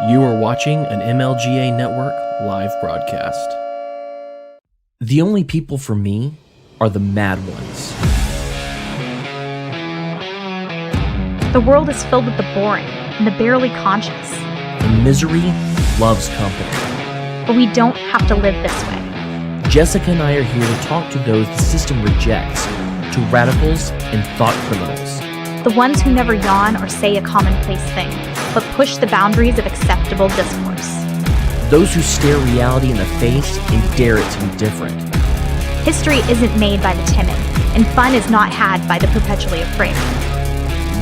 You are watching an MLGA Network live broadcast. The only people for me are the mad ones. The world is filled with the boring and the barely conscious. The misery loves company. But we don't have to live this way. Jessica and I are here to talk to those the system rejects, to radicals and thought criminals. The ones who never yawn or say a commonplace thing, but push the boundaries of acceptable discourse. Those who stare reality in the face and dare it to be different. History isn't made by the timid, and fun is not had by the perpetually afraid.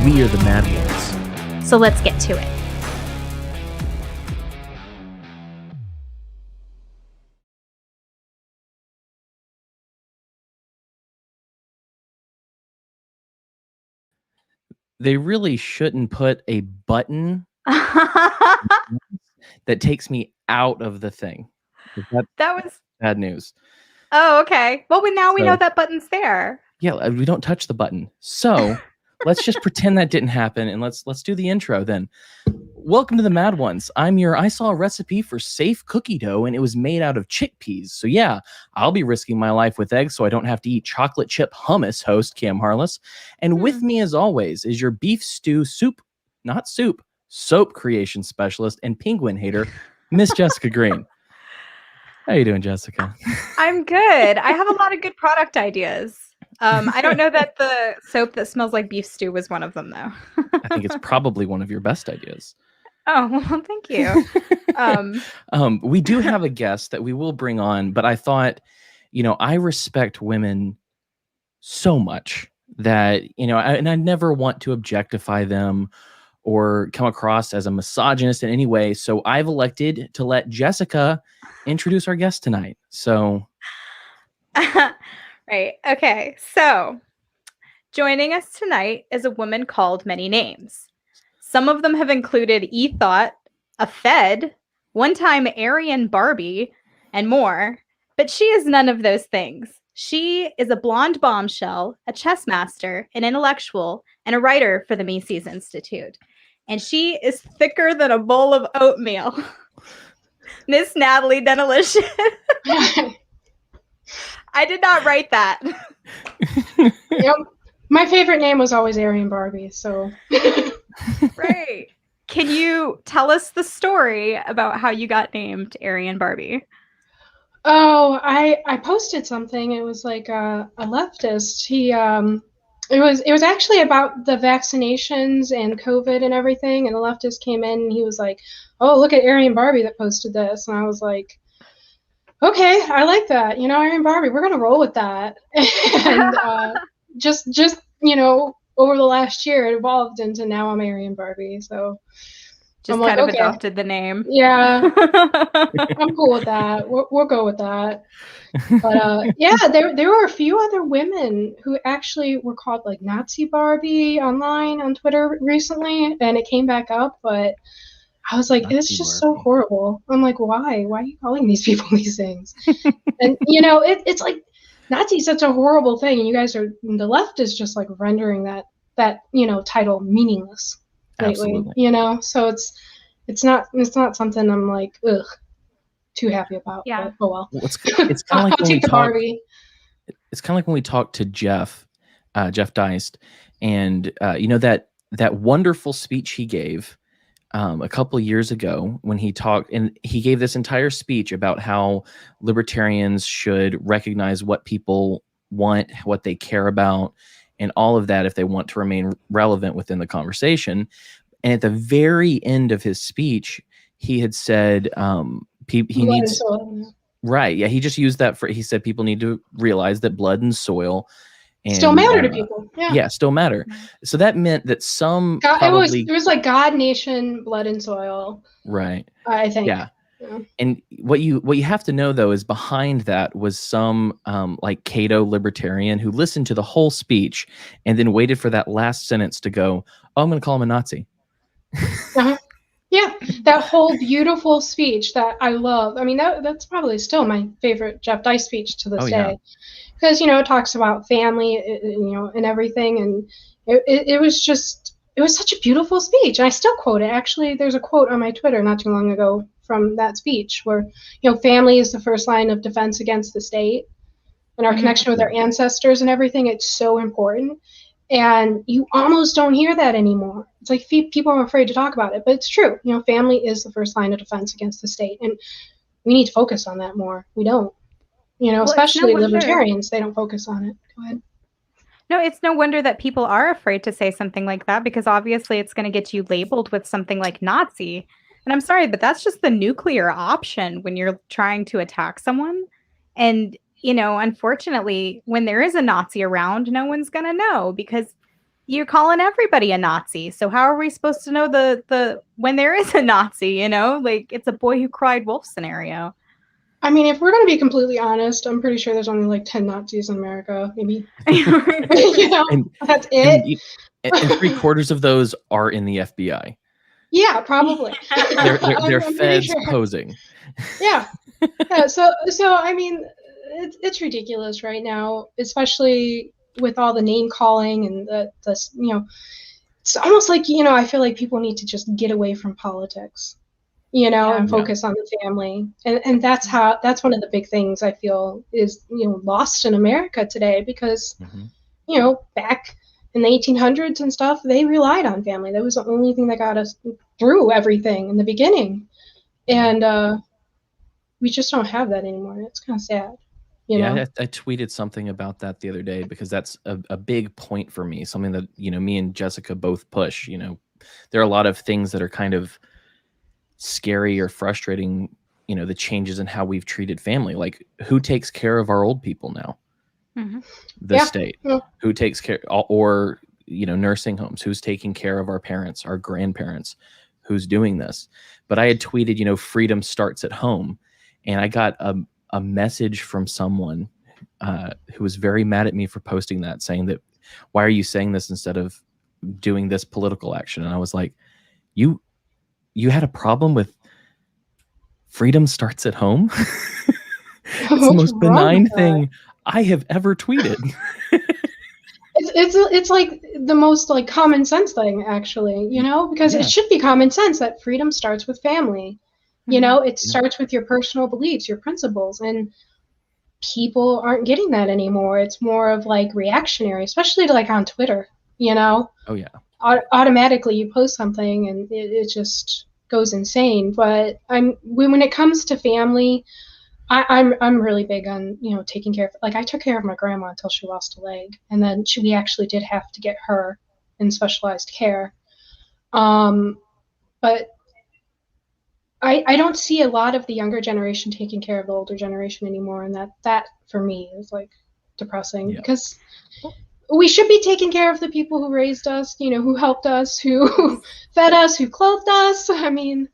We are the mad ones. So let's get to it. They really shouldn't put a button that takes me out of the thing. That was bad news. Oh, okay. Well, now we know that button's there. Yeah, we don't touch the button. So let's just pretend that didn't happen, and let's do the intro then. Welcome to the Mad Ones. I saw a recipe for safe cookie dough, and it was made out of chickpeas. So yeah, I'll be risking my life with eggs so I don't have to eat chocolate chip hummus, host Cam Harless. And with me, as always, is your beef stew soap creation specialist and penguin hater, Miss Jessica Green. How you doing, Jessica? I'm good. I have a lot of good product ideas. I don't know that the soap that smells like beef stew was one of them, though. I think it's probably one of your best ideas. Oh, well, thank you. We do have a guest that we will bring on, but I thought, I respect women so much that, and I never want to objectify them or come across as a misogynist in any way. So I've elected to let Jessica introduce our guest tonight. So. Right. Okay. So joining us tonight is a woman called many names. Some of them have included E-Thought, a Fed, one-time Aryan Barbie, and more. But she is none of those things. She is a blonde bombshell, a chess master, an intellectual, and a writer for the Mises Institute. And she is thicker than a bowl of oatmeal. Miss Natalie Danelishen. I did not write that. Yep. My favorite name was always Aryan Barbie, so. Right. Can you tell us the story about how you got named Aryan Barbie? Oh, I posted something. It was like a leftist. It was actually about the vaccinations and COVID and everything, and the leftist came in and he was like, "Oh, look at Aryan Barbie that posted this," and I was like, "Okay, I like that. Aryan Barbie, we're gonna roll with that." And just over the last year, it evolved into now I'm Aryan Barbie. So just kind of adopted the name. Yeah, I'm cool with that. We'll go with that. But yeah, there were a few other women who actually were called like Nazi Barbie online on Twitter recently, and it came back up, but I was like, it's just so horrible. I'm like, why? Why are you calling these people these things? And, it's like Nazi is such a horrible thing. And you guys the left is just like rendering that title meaningless lately, Absolutely. So it's not something I'm like, too happy about. Yeah. But, oh well. It's kind of like I'll take the Barbie. It's kind of like when we talked to Jeff Deist, and that wonderful speech he gave a couple of years ago when he talked, and he gave this entire speech about how libertarians should recognize what people want, what they care about, and all of that if they want to remain relevant within the conversation. And at the very end of his speech, he had said he needs right. Yeah, he just used that for. He said people need to realize that blood and soil still matter to people. Yeah, still matter. So that meant that some it was like God, nation, blood, and soil. Right. I think. Yeah. And what you have to know though is behind that was some like Cato libertarian who listened to the whole speech and then waited for that last sentence to go, "Oh, I'm going to call him a Nazi." Uh-huh. Yeah, that whole beautiful speech that I love. I mean, that's probably still my favorite Jeff Deist speech to this day. Because, it talks about family, and everything. And it was just it was such a beautiful speech. And I still quote it. Actually, there's a quote on my Twitter not too long ago from that speech where, family is the first line of defense against the state, and our connection with our ancestors and everything. It's so important. And you almost don't hear that anymore. It's like people are afraid to talk about it, but it's true. Family is the first line of defense against the state. And we need to focus on that more. We don't. Well, especially libertarians, they don't focus on it. Go ahead. No, it's no wonder that people are afraid to say something like that, because obviously it's going to get you labeled with something like Nazi. And I'm sorry, but that's just the nuclear option when you're trying to attack someone. And, unfortunately, when there is a Nazi around, no one's going to know, because you're calling everybody a Nazi. So how are we supposed to know the when there is a Nazi, like it's a boy who cried wolf scenario? I mean, if we're going to be completely honest, I'm pretty sure there's only like 10 Nazis in America, maybe. That's it. And 3/4 of those are in the FBI. Yeah, probably. They're feds posing. Yeah. So I mean, it's ridiculous right now, especially with all the name calling and the it's almost like, I feel like people need to just get away from politics. And focus on the family. And that's one of the big things I feel is, lost in America today, because, back in the 1800s and stuff, they relied on family. That was the only thing that got us through everything in the beginning. And we just don't have that anymore. It's kind of sad. I tweeted something about that the other day, because that's a big point for me, something that, me and Jessica both push. There are a lot of things that are kind of scary or frustrating, the changes in how we've treated family. Like, who takes care of our old people now? The state. Who takes care, or nursing homes? Who's taking care of our parents, our grandparents? Who's doing this? But I had tweeted, freedom starts at home, and I got a message from someone who was very mad at me for posting that, saying that, why are you saying this instead of doing this political action? And I was like, you had a problem with freedom starts at home? It's the most benign thing I have ever tweeted. It's like the most like common sense thing, actually, because it should be common sense that freedom starts with family. It starts with your personal beliefs, your principles, and people aren't getting that anymore. It's more of like reactionary, especially to like on Twitter, Oh yeah. Automatically you post something and it just goes insane. But when it comes to family, I'm really big on taking care of, like, I took care of my grandma until she lost a leg, and then we actually did have to get her in specialized care. But I don't see a lot of the younger generation taking care of the older generation anymore, and that for me is like depressing, because we should be taking care of the people who raised us, who helped us, who fed us, who clothed us. I mean,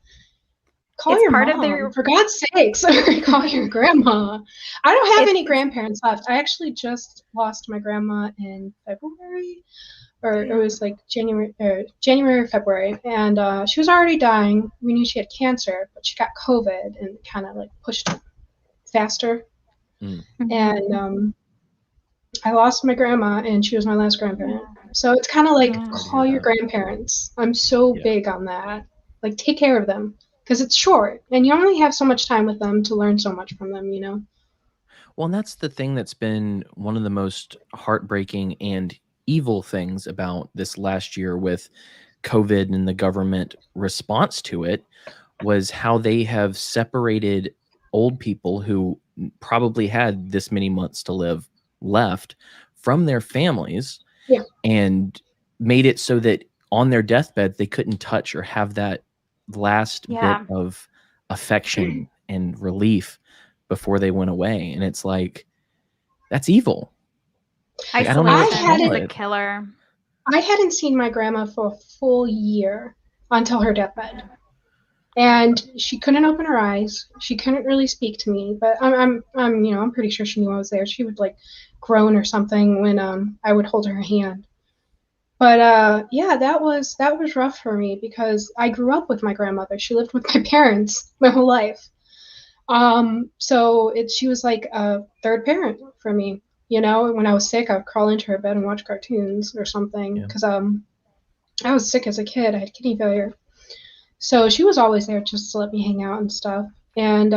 call your mom, for God's sakes. Call your grandma. I don't have any grandparents left. I actually just lost my grandma in February, or it was like January or February, and she was already dying. We knew she had cancer, but she got COVID and kind of like pushed it faster. And I lost my grandma, and she was my last grandparent. So it's kind of like, call your grandparents. I'm so big on that. Like, take care of them, because it's short, and you only have so much time with them to learn so much from them, Well, and that's the thing that's been one of the most heartbreaking and evil things about this last year with COVID and the government response to it, was how they have separated old people who probably had this many months to live left from their families, and made it so that on their deathbed they couldn't touch or have that last bit of affection and relief before they went away. And it's like, that's evil. Like, I don't know what to call it. A killer. I hadn't seen my grandma for a full year until her deathbed, and she couldn't open her eyes. She couldn't really speak to me, but I'm pretty sure she knew I was there. She would like groan or something when I would hold her hand. But that was rough for me, because I grew up with my grandmother. She lived with my parents my whole life. So she was like a third parent for me. When I was sick, I would crawl into her bed and watch cartoons or something, because I was sick as a kid. I had kidney failure. So she was always there just to let me hang out and stuff. And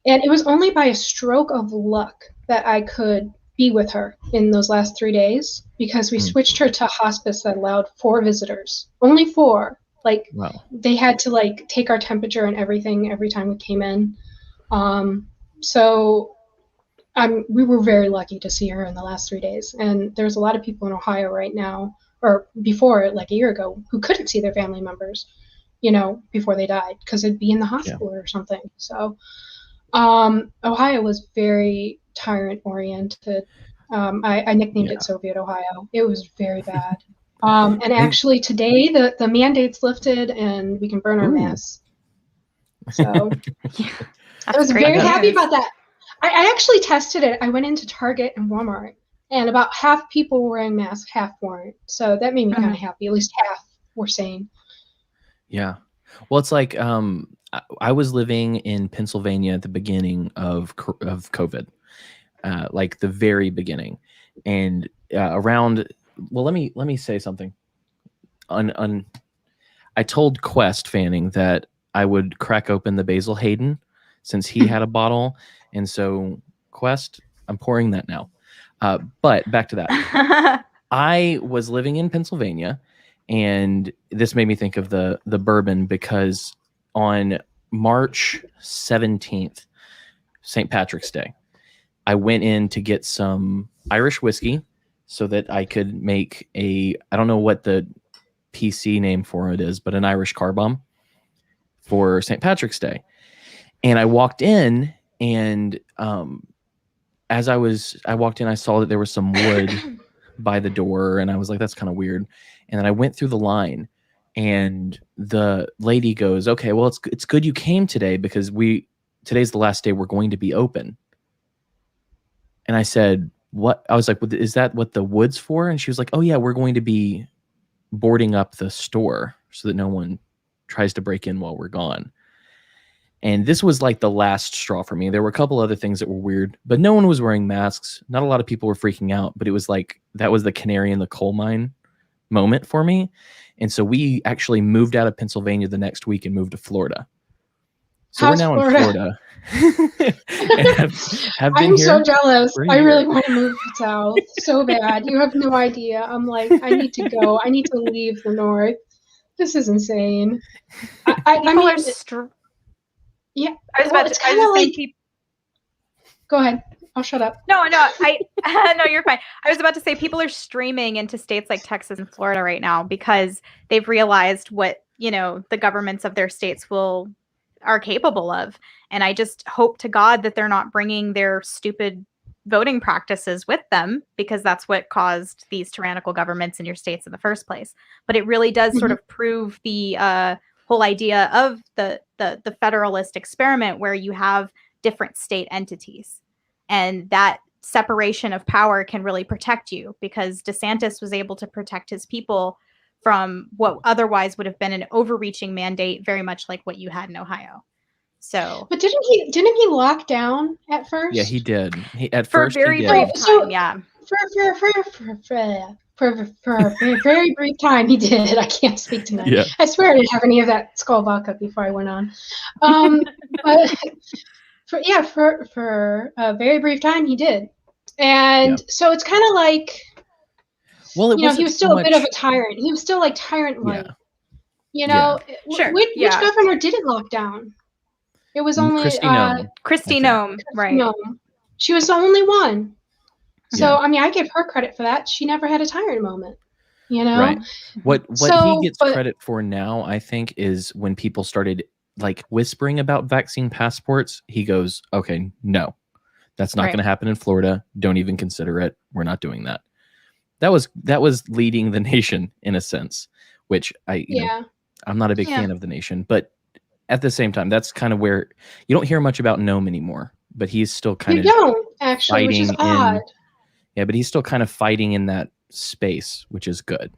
it was only by a stroke of luck that I could be with her in those last 3 days, because we switched her to hospice that allowed 4 visitors. Only 4. Like, Wow. they had to, like, take our temperature and everything every time we came in. So we were very lucky to see her in the last 3 days. And there's a lot of people in Ohio right now, or before, like a year ago, who couldn't see their family members, before they died, because they'd be in the hospital or something. So Ohio was very tyrant-oriented. I nicknamed it Soviet Ohio. It was very bad. And actually today the mandate's lifted and we can burn our masks. So I was very happy about that. I actually tested it. I went into Target and Walmart, and about half people were wearing masks, half weren't. So that made me kind of happy. At least half were sane. Yeah. Well, it's like I was living in Pennsylvania at the beginning of COVID, like the very beginning, and around. Well, let me say something. I told Quest Fanning that I would crack open the Basil Hayden since he had a bottle, and so Quest, I'm pouring that now. But back to that. I was living in Pennsylvania, and this made me think of the bourbon, because on March 17th, St. Patrick's Day, I went in to get some Irish whiskey so that I could make I don't know what the PC name for it is, but an Irish car bomb for St. Patrick's Day. And I walked in, and as I walked in, I saw that there was some wood by the door, and I was like, that's kind of weird. And then I went through the line, and the lady goes, okay, well, it's good you came today, because today's the last day we're going to be open. And I said, what? I was like, well, is that what the wood's for? And she was like, oh yeah, we're going to be boarding up the store so that no one tries to break in while we're gone. And this was like the last straw for me. There were a couple other things that were weird, but no one was wearing masks. Not a lot of people were freaking out, but it was like, that was the canary in the coal mine moment for me. And so we actually moved out of Pennsylvania the next week and moved to Florida. So we're now in Florida. And have been I'm here so jealous. for a I year. really want to move south so bad. You have no idea. I'm like, I need to go. I need to leave the north. This is insane. I mean, yeah. I was about to say, go ahead. I'll shut up. No, no, you're fine. I was about to say, people are streaming into states like Texas and Florida right now because they've realized what, the governments of their states are capable of. And I just hope to God that they're not bringing their stupid voting practices with them, because that's what caused these tyrannical governments in your states in the first place. But it really does sort of prove the whole idea of the federalist experiment, where you have different state entities, and that separation of power can really protect you, because DeSantis was able to protect his people from what otherwise would have been an overreaching mandate, very much like what you had in Ohio. So, but didn't he lock down at first? Yeah, he did. For a very brief time, yeah. For a very brief time, he did. I can't speak tonight. Yeah. I swear I didn't have any of that skull vodka before I went on. But for a very brief time, he did. And so it's kind of like, well, he was still a bit of a tyrant. He was still like tyrant-like. Sure. Which governor didn't lock down? It was only Kristi Gnome, right? Gnome. She was the only one. So I mean, I give her credit for that. She never had a tyrant moment. Right. What he gets credit for now, I think, is when people started like whispering about vaccine passports, he goes, okay, no, that's not going to happen in Florida. Don't even consider it. We're not doing that. That was leading the nation in a sense, which I'm not a big fan of the nation, but at the same time, that's kind of where you don't hear much about Gnome anymore, but he's still kind of actually, which is odd. But he's still kind of fighting in that space, which is good.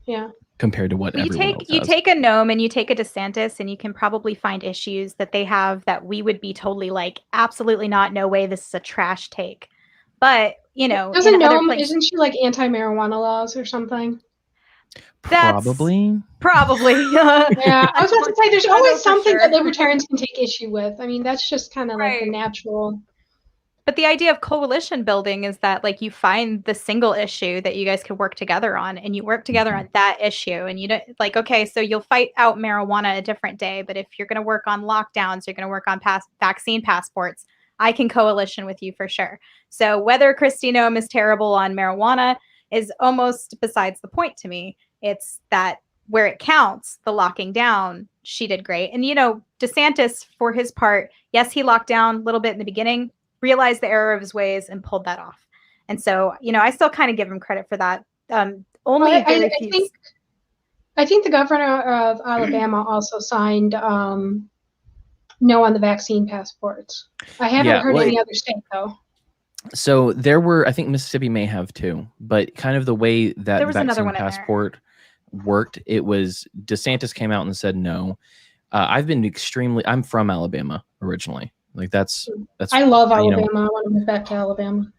Yeah. Compared to what everyone else you has. take a Gnome and you take a DeSantis, and you can probably find issues that they have that we would be totally like, absolutely not, no way, this is a trash take. But, Doesn't Gnome, isn't she like anti-marijuana laws or something? Probably. Probably. Yeah, I was about to say, there's I know always for something sure. that libertarians can take issue with. I mean, that's just kind of like the Right. natural. But the idea of coalition building is that like you find the single issue that you guys could work together on, and you work together on that issue, and you don't like, okay, so you'll fight out marijuana a different day, but if you're going to work on lockdowns, you're going to work on vaccine passports, I can coalition with you for sure. So whether Kristi Noem is terrible on marijuana is almost besides the point to me. It's that where it counts, the locking down, she did great. And, DeSantis, for his part, yes, he locked down a little bit in the beginning, realized the error of his ways and pulled that off. And so, I still kind of give him credit for that. Only very few. I think the governor of Alabama also signed no on the vaccine passports. I haven't heard any other state though. So there were, I think Mississippi may have too, but kind of the way that vaccine passport worked, it was DeSantis came out and said no. I'm from Alabama originally. Like that's I love Alabama. I want to move back to Alabama.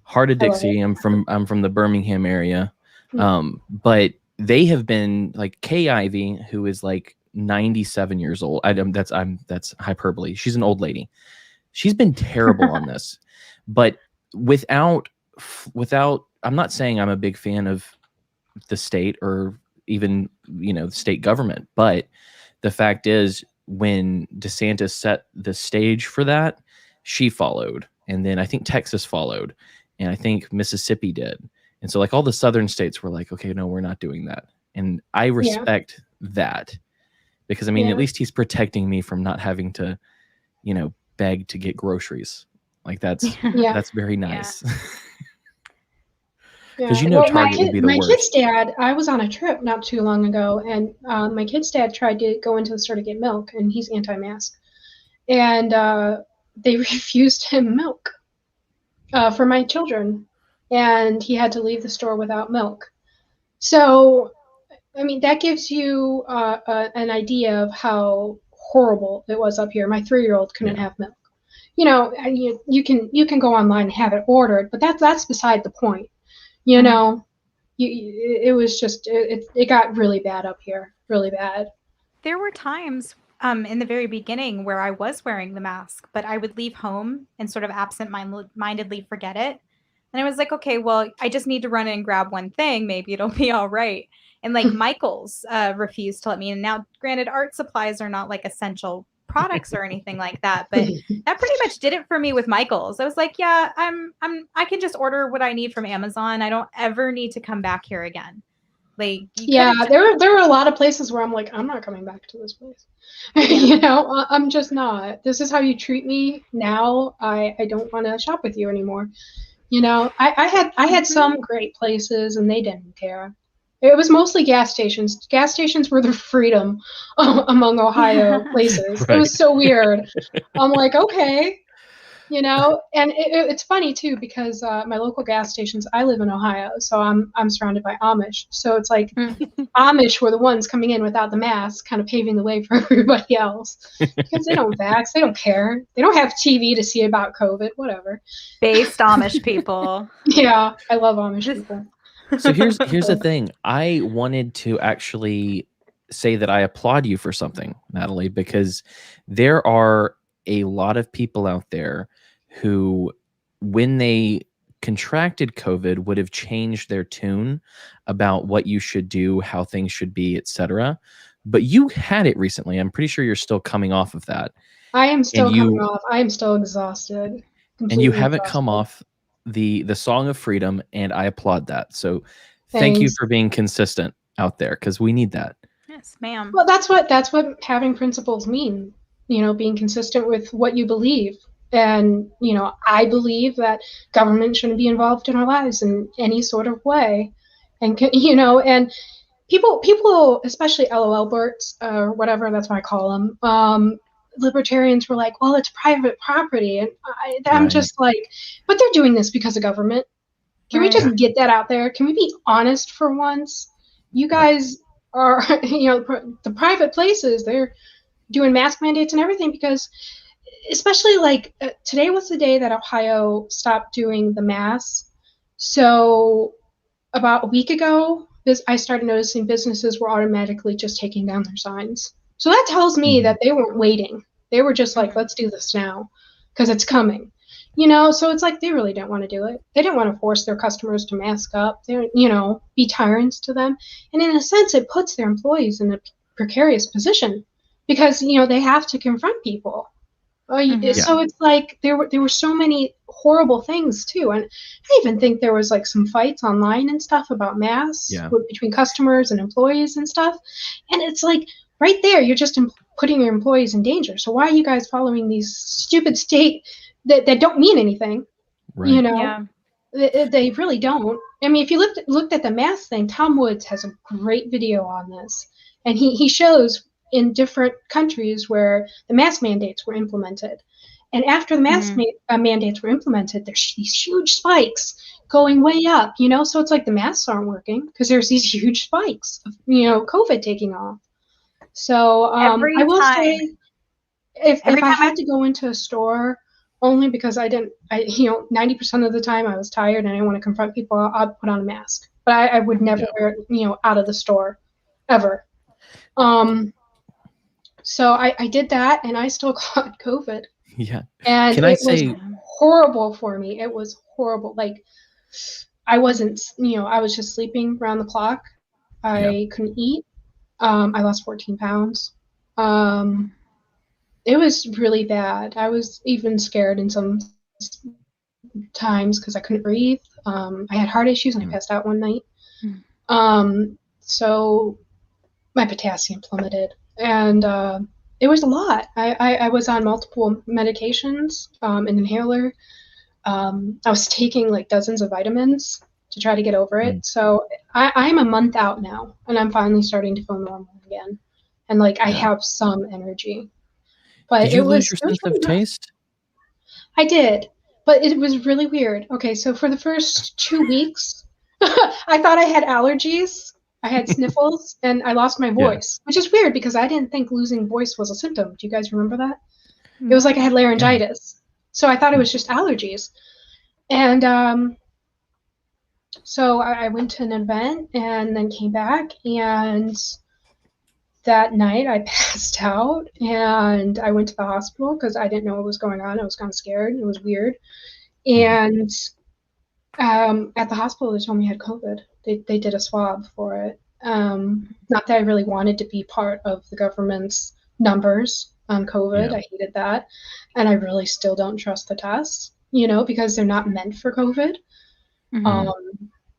Heart of Dixie. I'm from the Birmingham area. But they have been like Kay Ivey, who is like 97 years old. That's hyperbole. She's an old lady. She's been terrible on this. But without I'm not saying I'm a big fan of the state or even, the state government, but the fact is when DeSantis set the stage for that, she followed. And then I think Texas followed. And I think Mississippi did. And so like all the southern states were like, okay, no, we're not doing that. And I respect that because at least he's protecting me from not having to, beg to get groceries. Like that's very nice. Because Target would be the worst. My kid's dad, I was on a trip not too long ago, and my kid's dad tried to go into the store to get milk, and he's anti-mask. And they refused him milk for my children, and he had to leave the store without milk. So, that gives you an idea of how horrible it was up here. My 3-year-old couldn't have milk. You can go online and have it ordered, but that's beside the point. It was just it got really bad up here, really bad. There were times in the very beginning where I was wearing the mask, but I would leave home and sort of absent-mindedly forget it. And I was like, okay, well, I just need to run in and grab one thing. Maybe it'll be all right. And like Michael's refused to let me in. Now, granted, art supplies are not like essential products or anything like that, but that pretty much did it for me with Michael's. I was like, yeah, I can just order what I need from Amazon. I don't ever need to come back here again. Like, there were a lot of places where I'm like, I'm not coming back to this place. I'm just not. This is how you treat me now. I don't want to shop with you anymore. I had some great places and they didn't care. It was mostly gas stations. Gas stations were the freedom among Ohio places. Right. It was so weird. I'm like, okay, and it's funny too because my local gas stations. I live in Ohio, so I'm surrounded by Amish. So it's like Amish were the ones coming in without the mask, kind of paving the way for everybody else because they don't vax, they don't care, they don't have TV to see about COVID, whatever. Based Amish people. Yeah, I love Amish people. So here's the thing. I wanted to actually say that I applaud you for something, Natalie, because there are a lot of people out there who, when they contracted COVID, would have changed their tune about what you should do, how things should be, etc. But you had it recently. I'm pretty sure you're still coming off of that. I am still coming off. I am still exhausted. And you haven't come off the Song of Freedom, and I applaud that. So thank you for being consistent out there because we need that. Yes, ma'am. Well, that's what having principles mean. Being consistent with what you believe. And I believe that government shouldn't be involved in our lives in any sort of way. And and people, especially LOL Berts or whatever, that's what I call them. Libertarians were like, well, it's private property. And I'm just like, but they're doing this because of government. Can we just get that out there? Can we be honest for once? You guys are, the private places, they're doing mask mandates and everything because, especially like today was the day that Ohio stopped doing the masks. So about a week ago, I started noticing businesses were automatically just taking down their signs. So that tells me that they weren't waiting. They were just like, let's do this now because it's coming. So it's like they really didn't want to do it. They didn't want to force their customers to mask up, be tyrants to them. And in a sense, it puts their employees in a precarious position because, they have to confront people. So it's like there were so many horrible things too. And I even think there was like some fights online and stuff about masks between customers and employees and stuff. And it's like right there, you're just putting your employees in danger. So why are you guys following these stupid state that don't mean anything? Right. They really don't. I mean, if you looked at the mask thing, Tom Woods has a great video on this. And he shows in different countries where the mask mandates were implemented. And after the mask mandates were implemented, there's these huge spikes going way up, So it's like the masks aren't working because there's these huge spikes of, COVID taking off. So I will say, if I had to go into a store, only because 90% of the time I was tired and I didn't want to confront people, I'd put on a mask. But I would never wear it, out of the store, ever. So I did that, and I still caught COVID. Yeah. And it was horrible for me. It was horrible. Like, I wasn't, I was just sleeping around the clock. I couldn't eat. I lost 14 pounds. It was really bad. I was even scared in some times because I couldn't breathe. I had heart issues, and I passed out one night. So my potassium plummeted. And it was a lot. I was on multiple medications, an inhaler. I was taking like dozens of vitamins to try to get over it. So I'm a month out now, and I'm finally starting to feel normal again. And like I have some energy. But did you lose your sense of taste? I did, but it was really weird. Okay, so for the first 2 weeks, I thought I had allergies. I had sniffles, and I lost my voice, which is weird because I didn't think losing voice was a symptom. Do you guys remember that? It was like I had laryngitis. So I thought it was just allergies. And so I went to an event and then came back, and that night I passed out, and I went to the hospital because I didn't know what was going on. I was kind of scared. It was weird. And at the hospital, they told me I had COVID. They did a swab for it. Not that I really wanted to be part of the government's numbers on COVID. I hated that. And I really still don't trust the tests, because they're not meant for COVID.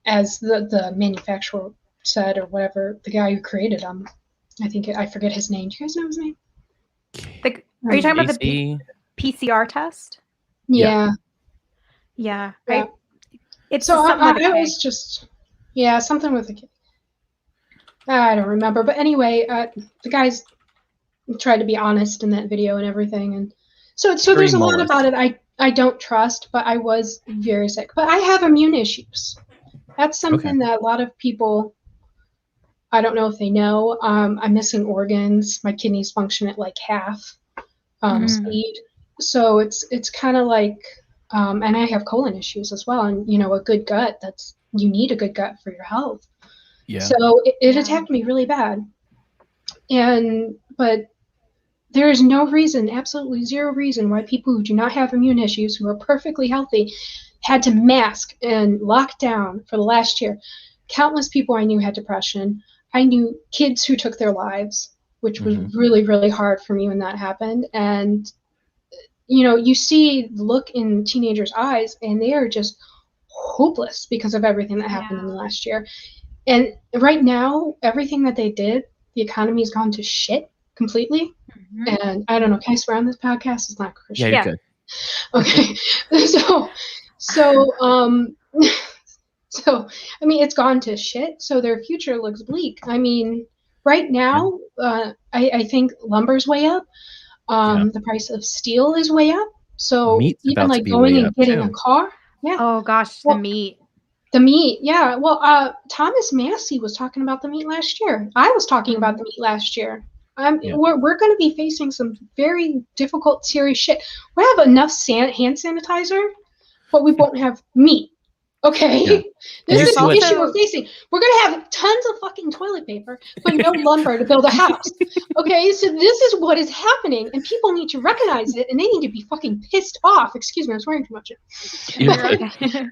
As the manufacturer said, or whatever, the guy who created them. I forget his name. Do you guys know his name? Are you talking about the PCR test? Yeah. It's so something I was just, something with a kid. I don't remember. But anyway, the guys tried to be honest in that video and everything. And so there's a lot about it I don't trust, but I was very sick. But I have immune issues. That's something that a lot of people, I don't know if they know. I'm missing organs. My kidneys function at like half speed. So it's kind of like, and I have colon issues as well. And, a good gut, you need a good gut for your health. Yeah. So it attacked me really bad. But there is no reason, absolutely zero reason, why people who do not have immune issues, who are perfectly healthy, had to mask and lock down for the last year. Countless people I knew had depression. I knew kids who took their lives, which was really, really hard for me when that happened. And, you see the look in teenagers' eyes, and they are just hopeless because of everything that happened in the last year. And right now, everything that they did, the economy's gone to shit completely. And I don't know, can I swear on this podcast? It's not Christian. Yeah, you're good. Okay. So I mean, it's gone to shit. So their future looks bleak. I mean, right now, I think lumber's way up. The price of steel is way up. So Meat's even like to be going way and getting too. a car. Yeah. Oh gosh, the meat. The meat, yeah. Well, Thomas Massey was talking about the meat last year. I was talking about the meat last year. We're going to be facing some very difficult, serious shit. We have enough hand sanitizer, but we won't have meat. Okay, Yeah. this You is see the what- issue we're facing. We're gonna have tons of fucking toilet paper, but no lumber to build a house. Okay, so this is what is happening, and people need to recognize it, and they need to be fucking pissed off. Excuse me, I'm swearing too much. You're You're good. okay.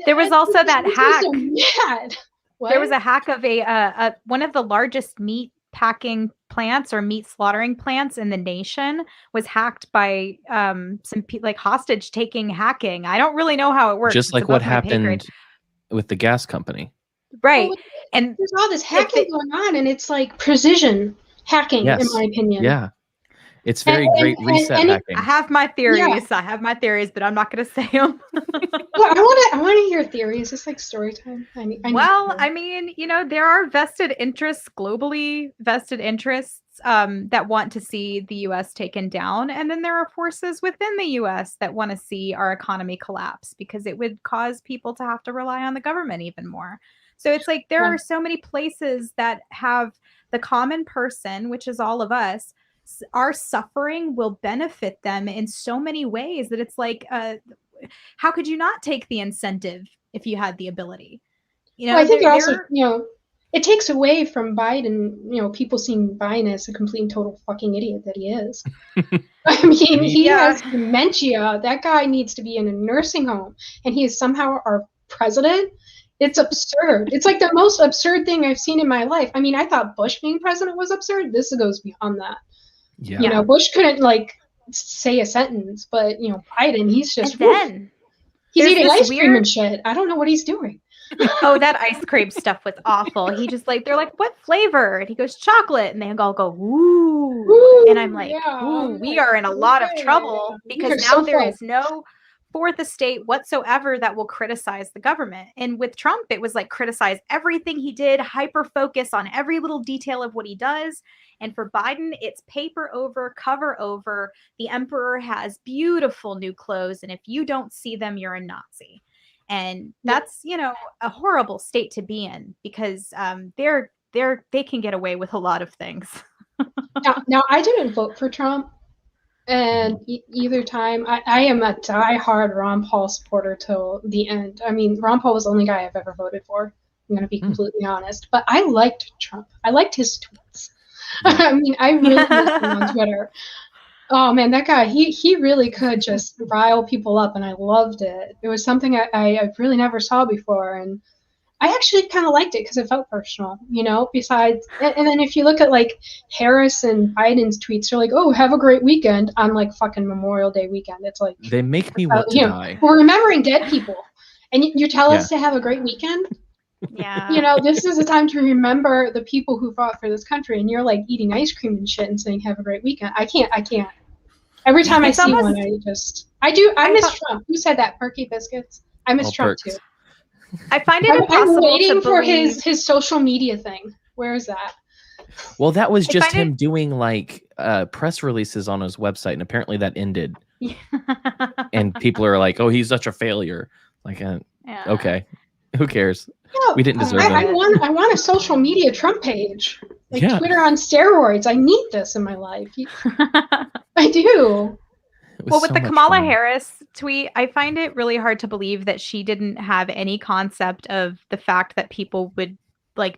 There was also that This hack. is so mad. What? There was a hack of a one of the largest meat packing plants or meat slaughtering plants in the nation was hacked by some like hostage taking hacking. I don't really know how it works. Just It's like what above my pay grade. happened with the gas company. Right. Well, And there's all this hacking going on, and it's like precision hacking, in Yes. my opinion. Yeah. It's very And- great and- reset and it- hacking. I have my theories. I have my theories, but I'm not going to say them. Well, I want to hear theories. Is this like story time? I need Well, to- I mean, there are vested interests, globally vested interests that want to see the U.S. taken down. And then there are forces within the U.S. that want to see our economy collapse because it would cause people to have to rely on the government even more. So it's like there Yeah. are so many places that have the common person, which is all of us, our suffering will benefit them in so many ways that it's like, how could you not take the incentive if you had the ability? Well, I think it also, it takes away from Biden, people seeing Biden as a complete and total fucking idiot that he is. I mean, he has dementia. That guy needs to be in a nursing home, and he is somehow our president. It's absurd. It's like the most absurd thing I've seen in my life. I mean, I thought Bush being president was absurd. This goes beyond that. Yeah. Bush couldn't say a sentence, but Biden, he's just then he's there's eating this ice cream and shit. I don't know what he's doing. Oh, that ice cream stuff was awful. He just they're like, what flavor? And he goes, chocolate. And they all go, ooh. Ooh, And I'm like, yeah, ooh, we are in a lot of trouble because now there is no fourth estate whatsoever that will criticize the government. And with Trump, it was like criticize everything he did, hyper focus on every little detail of what he does. And for Biden, it's paper over, cover over. The emperor has beautiful new clothes. And if you don't see them, you're a Nazi. And that's, a horrible state to be in because they can get away with a lot of things. Now, I didn't vote for Trump, and either time, I am a diehard Ron Paul supporter till the end. I mean, Ron Paul was the only guy I've ever voted for. I'm going to be completely honest, but I liked Trump. I liked his tweets. I mean, I really liked him on Twitter. Oh man, that guy, he really could just rile people up, and I loved it. It was something I really never saw before, and I actually kind of liked it because it felt personal, besides, and then if you look at Harris and Biden's tweets, they're like, oh, have a great weekend on fucking Memorial Day weekend. It's like, they make me want to die. We're remembering dead people, and you tell us to have a great weekend. Yeah. This is a time to remember the people who fought for this country, and you're eating ice cream and shit and saying have a great weekend. I can't. Every time I see one, I miss Trump. Who said that? Perky Biscuits. I miss Trump Perks. too. I find it impossible I'm waiting to for believe... his social media thing. Where is that? Well, that was just him doing press releases on his website, and apparently that ended. And people are like, "Oh, he's such a failure." Okay, who cares? No, we didn't deserve it. I want a social media Trump page, Twitter on steroids. I need this in my life. I do. Well, with the Kamala Harris tweet, I find it really hard to believe that she didn't have any concept of the fact that people would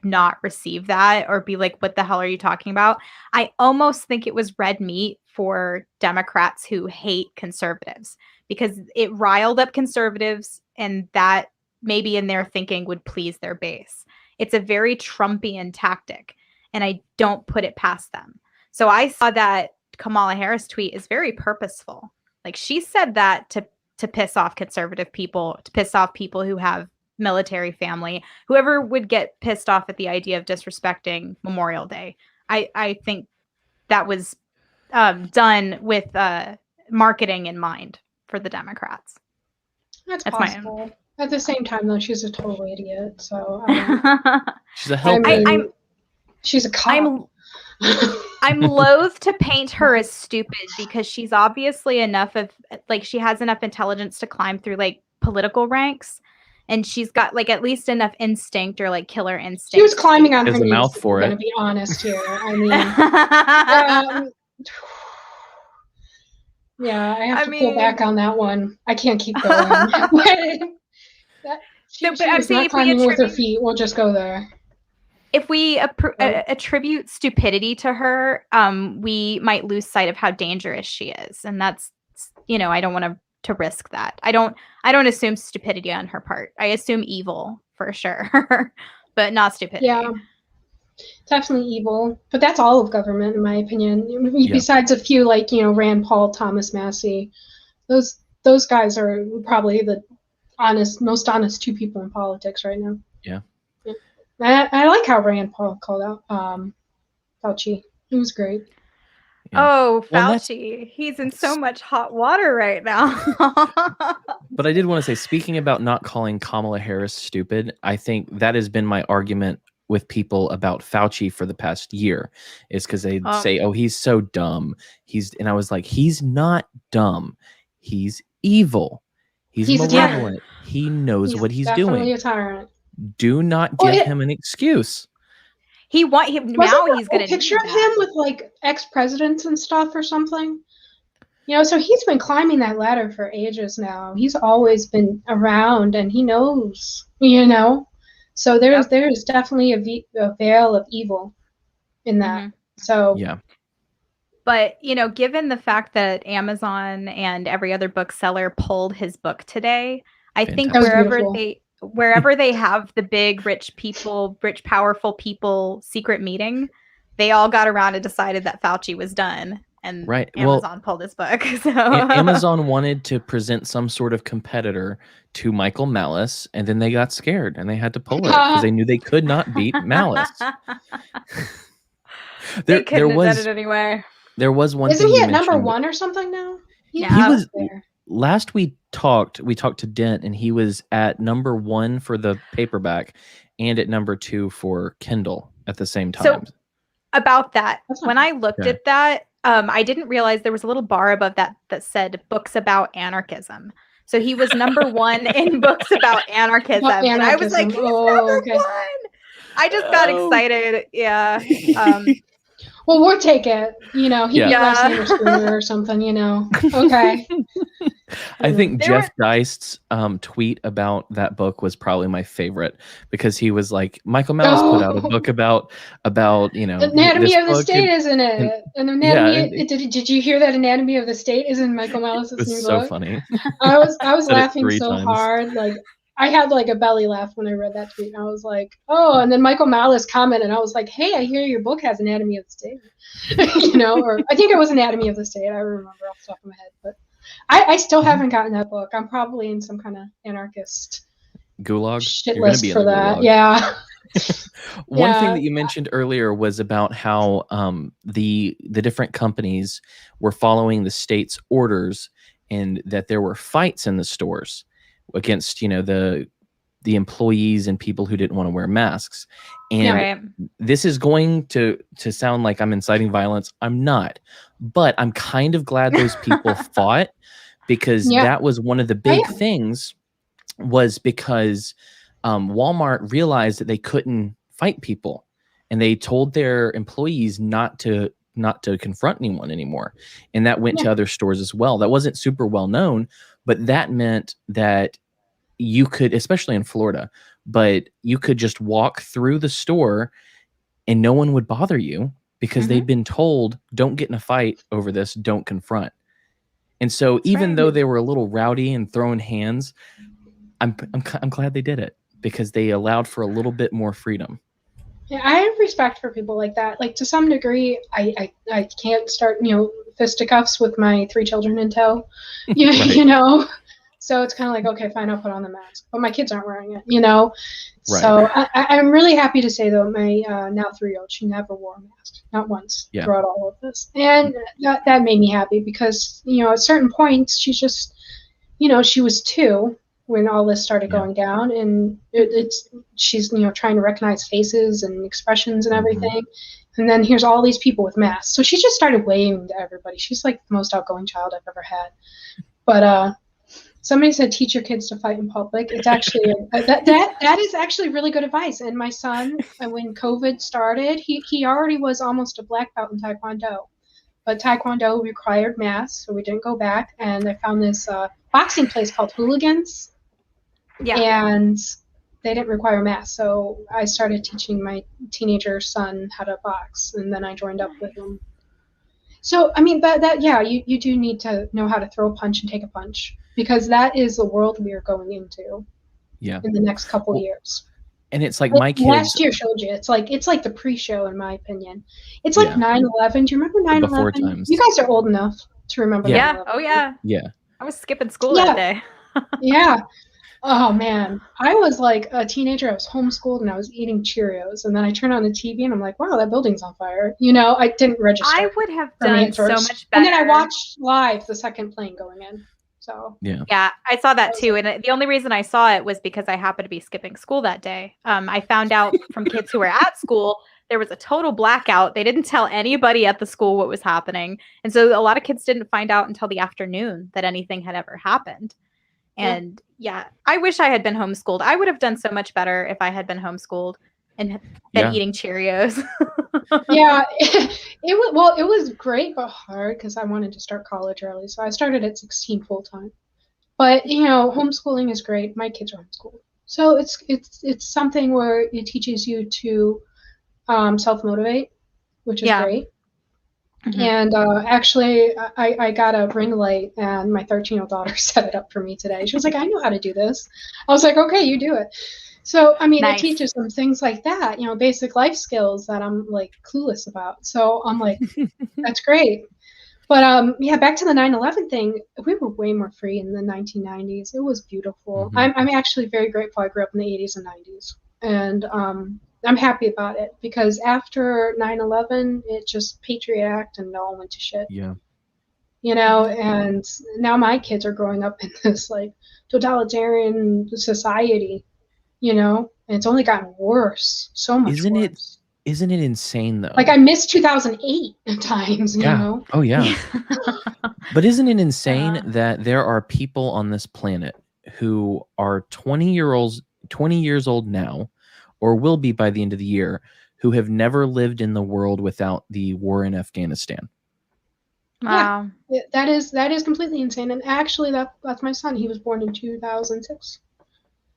not receive that or be like, what the hell are you talking about? I almost think it was red meat for Democrats who hate conservatives because it riled up conservatives, and that maybe in their thinking would please their base. It's a very Trumpian tactic, and I don't put it past them. So I saw that Kamala Harris tweet is very purposeful. She said that to piss off conservative people, to piss off people who have military family, whoever would get pissed off at the idea of disrespecting Memorial Day. I think that was done with marketing in mind for the Democrats. That's possible. At the same time, though, she's a total idiot. So she's a helper. She's a cop. I'm loath to paint her as stupid because she's obviously she has enough intelligence to climb through political ranks, and she's got at least enough instinct or killer instinct. She was climbing on her knees. Mouth for it. I'm gonna be honest here. I mean, yeah, I have to pull back on that one. I can't keep going. She was not climbing with her feet. We'll just go there. If we attribute stupidity to her, we might lose sight of how dangerous she is, and that's, I don't want to risk that. I don't assume stupidity on her part. I assume evil for sure, but not stupidity. Yeah, definitely evil. But that's all of government, in my opinion. Besides a few like Rand Paul, Thomas Massey, those guys are probably the most honest two people in politics right now. Yeah. I like how Rand Paul called out Fauci. It was great. Yeah. Oh, Fauci. He's in so much hot water right now. But I did want to say, speaking about not calling Kamala Harris stupid, I think that has been my argument with people about Fauci for the past year, is because they say, oh, he's so dumb. And I was like, he's not dumb. He's evil. He's malevolent. He knows what he's doing. Definitely a tyrant. Do not give him an excuse. He's going to picture of him with like ex-presidents and stuff or something. So he's been climbing that ladder for ages now. He's always been around, and he knows. So there's definitely a veil of evil in that. So yeah. But, given the fact that Amazon and every other bookseller pulled his book today, I think wherever they have the big, rich, powerful people secret meeting, they all got around and decided that Fauci was done. And Amazon pulled his book. So. Amazon wanted to present some sort of competitor to Michael Malice, and then they got scared and they had to pull it because they knew they could not beat Malice. They couldn't have done it anyway. There was one. Isn't he at number 1 or something now? Yeah, he was there. Last we talked to Dent, and he was at number 1 for the paperback and at number 2 for Kindle at the same time. So about that, when I looked at that, I didn't realize there was a little bar above that said books about anarchism. So he was number 1 in books about anarchism. And I was like, he's number 1. I just got excited. Yeah. Well, we'll take it. He beat Leslie Spooner or something, Okay. I think Jeff Geist's tweet about that book was probably my favorite, because he was like, Michael Malice put out a book about Anatomy of the State, isn't it? Did you hear that Anatomy of the State is in Michael Malice's new book? It was so funny. I was laughing so hard. Like, I had like a belly laugh when I read that tweet. And I was like, oh, and then Michael Malice commented, and I was like, hey, I hear your book has Anatomy of the State. Or I think it was Anatomy of the State. I remember off the top of my head. But I still haven't gotten that book. I'm probably in some kind of anarchist gulag shit list for that. Gulag. Yeah. One thing that you mentioned earlier was about how the different companies were following the state's orders, and that there were fights in the stores against the employees and people who didn't want to wear masks. And this is going to sound like I'm inciting violence. I'm not, but I'm kind of glad those people fought, because that was one of the big things, was because Walmart realized that they couldn't fight people, and they told their employees not to confront anyone anymore. And that went to other stores as well. That wasn't super well known, but that meant that you could, especially in Florida, but you could just walk through the store and no one would bother you, because they'd been told, don't get in a fight over this, don't confront. And so even though they were a little rowdy and throwing hands, I'm glad they did it, because they allowed for a little bit more freedom. Yeah, I have respect for people like that. Like, to some degree, I can't start, fisticuffs with my 3 children in tow, So it's kind of like, okay, fine, I'll put on the mask, but my kids aren't wearing it, Right. So I'm really happy to say, though, my now 3-year-old, she never wore a mask, not once, throughout all of this, and that made me happy, because at certain points she's just, she was 2 when all this started going down, and she's trying to recognize faces and expressions and everything. And then here's all these people with masks, so she just started waving to everybody. She's like the most outgoing child I've ever had. But somebody said, teach your kids to fight in public. It's actually that is actually really good advice. And my son, when COVID started, he already was almost a black belt in Taekwondo, but Taekwondo required masks, so we didn't go back. And I found this boxing place called Hooligans. Yeah. And they didn't require math. So I started teaching my teenager son how to box, and then I joined up with him. So, I mean, you do need to know how to throw a punch and take a punch, because that is the world we are going into in the next couple years. And it's like my kids last year showed you. It's like the pre-show, in my opinion. It's like 9/11. Do you remember 9/11? Before times. You guys are old enough to remember. Yeah. 9/11. Oh yeah. Yeah. I was skipping school that day. Yeah. Oh man, I was like a teenager. I was homeschooled and I was eating Cheerios, and then I turned on the TV and I'm like, wow, that building's on fire. I didn't register. I would have done so much better. And then I watched live the second plane going in. So yeah, I saw that too, and the only reason I saw it was because I happened to be skipping school that day. I found out from kids who were at school there was a total blackout. They didn't tell anybody at the school what was happening, and so a lot of kids didn't find out until the afternoon that anything had ever happened. And I wish I had been homeschooled. I would have done so much better if I had been homeschooled and been eating Cheerios. It was great but hard because I wanted to start college early, so I started at 16 full time. But homeschooling is great. My kids are homeschooled, so it's something where it teaches you to self motivate, which is great. Mm-hmm. And actually, I got a ring light, and my 13-year-old daughter set it up for me today. She was like, "I know how to do this." I was like, "Okay, you do it." So, I mean, It teaches them things like that, basic life skills that I'm like clueless about. So I'm like, that's great. But back to the 9/11 thing. We were way more free in the 1990s. It was beautiful. Mm-hmm. I'm actually very grateful I grew up in the 80s and 90s, and I'm happy about it, because after 9/11, it just Patriot Act and it all went to shit. Yeah. And now my kids are growing up in this like totalitarian society. And it's only gotten worse, so much worse. Isn't it insane though? Like I miss 2008 at times, you know? Oh yeah. But isn't it insane that there are people on this planet who are 20 years old now, or will be by the end of the year, who have never lived in the world without the war in Afghanistan? Wow. Yeah, that is completely insane. And actually that's my son. He was born in 2006.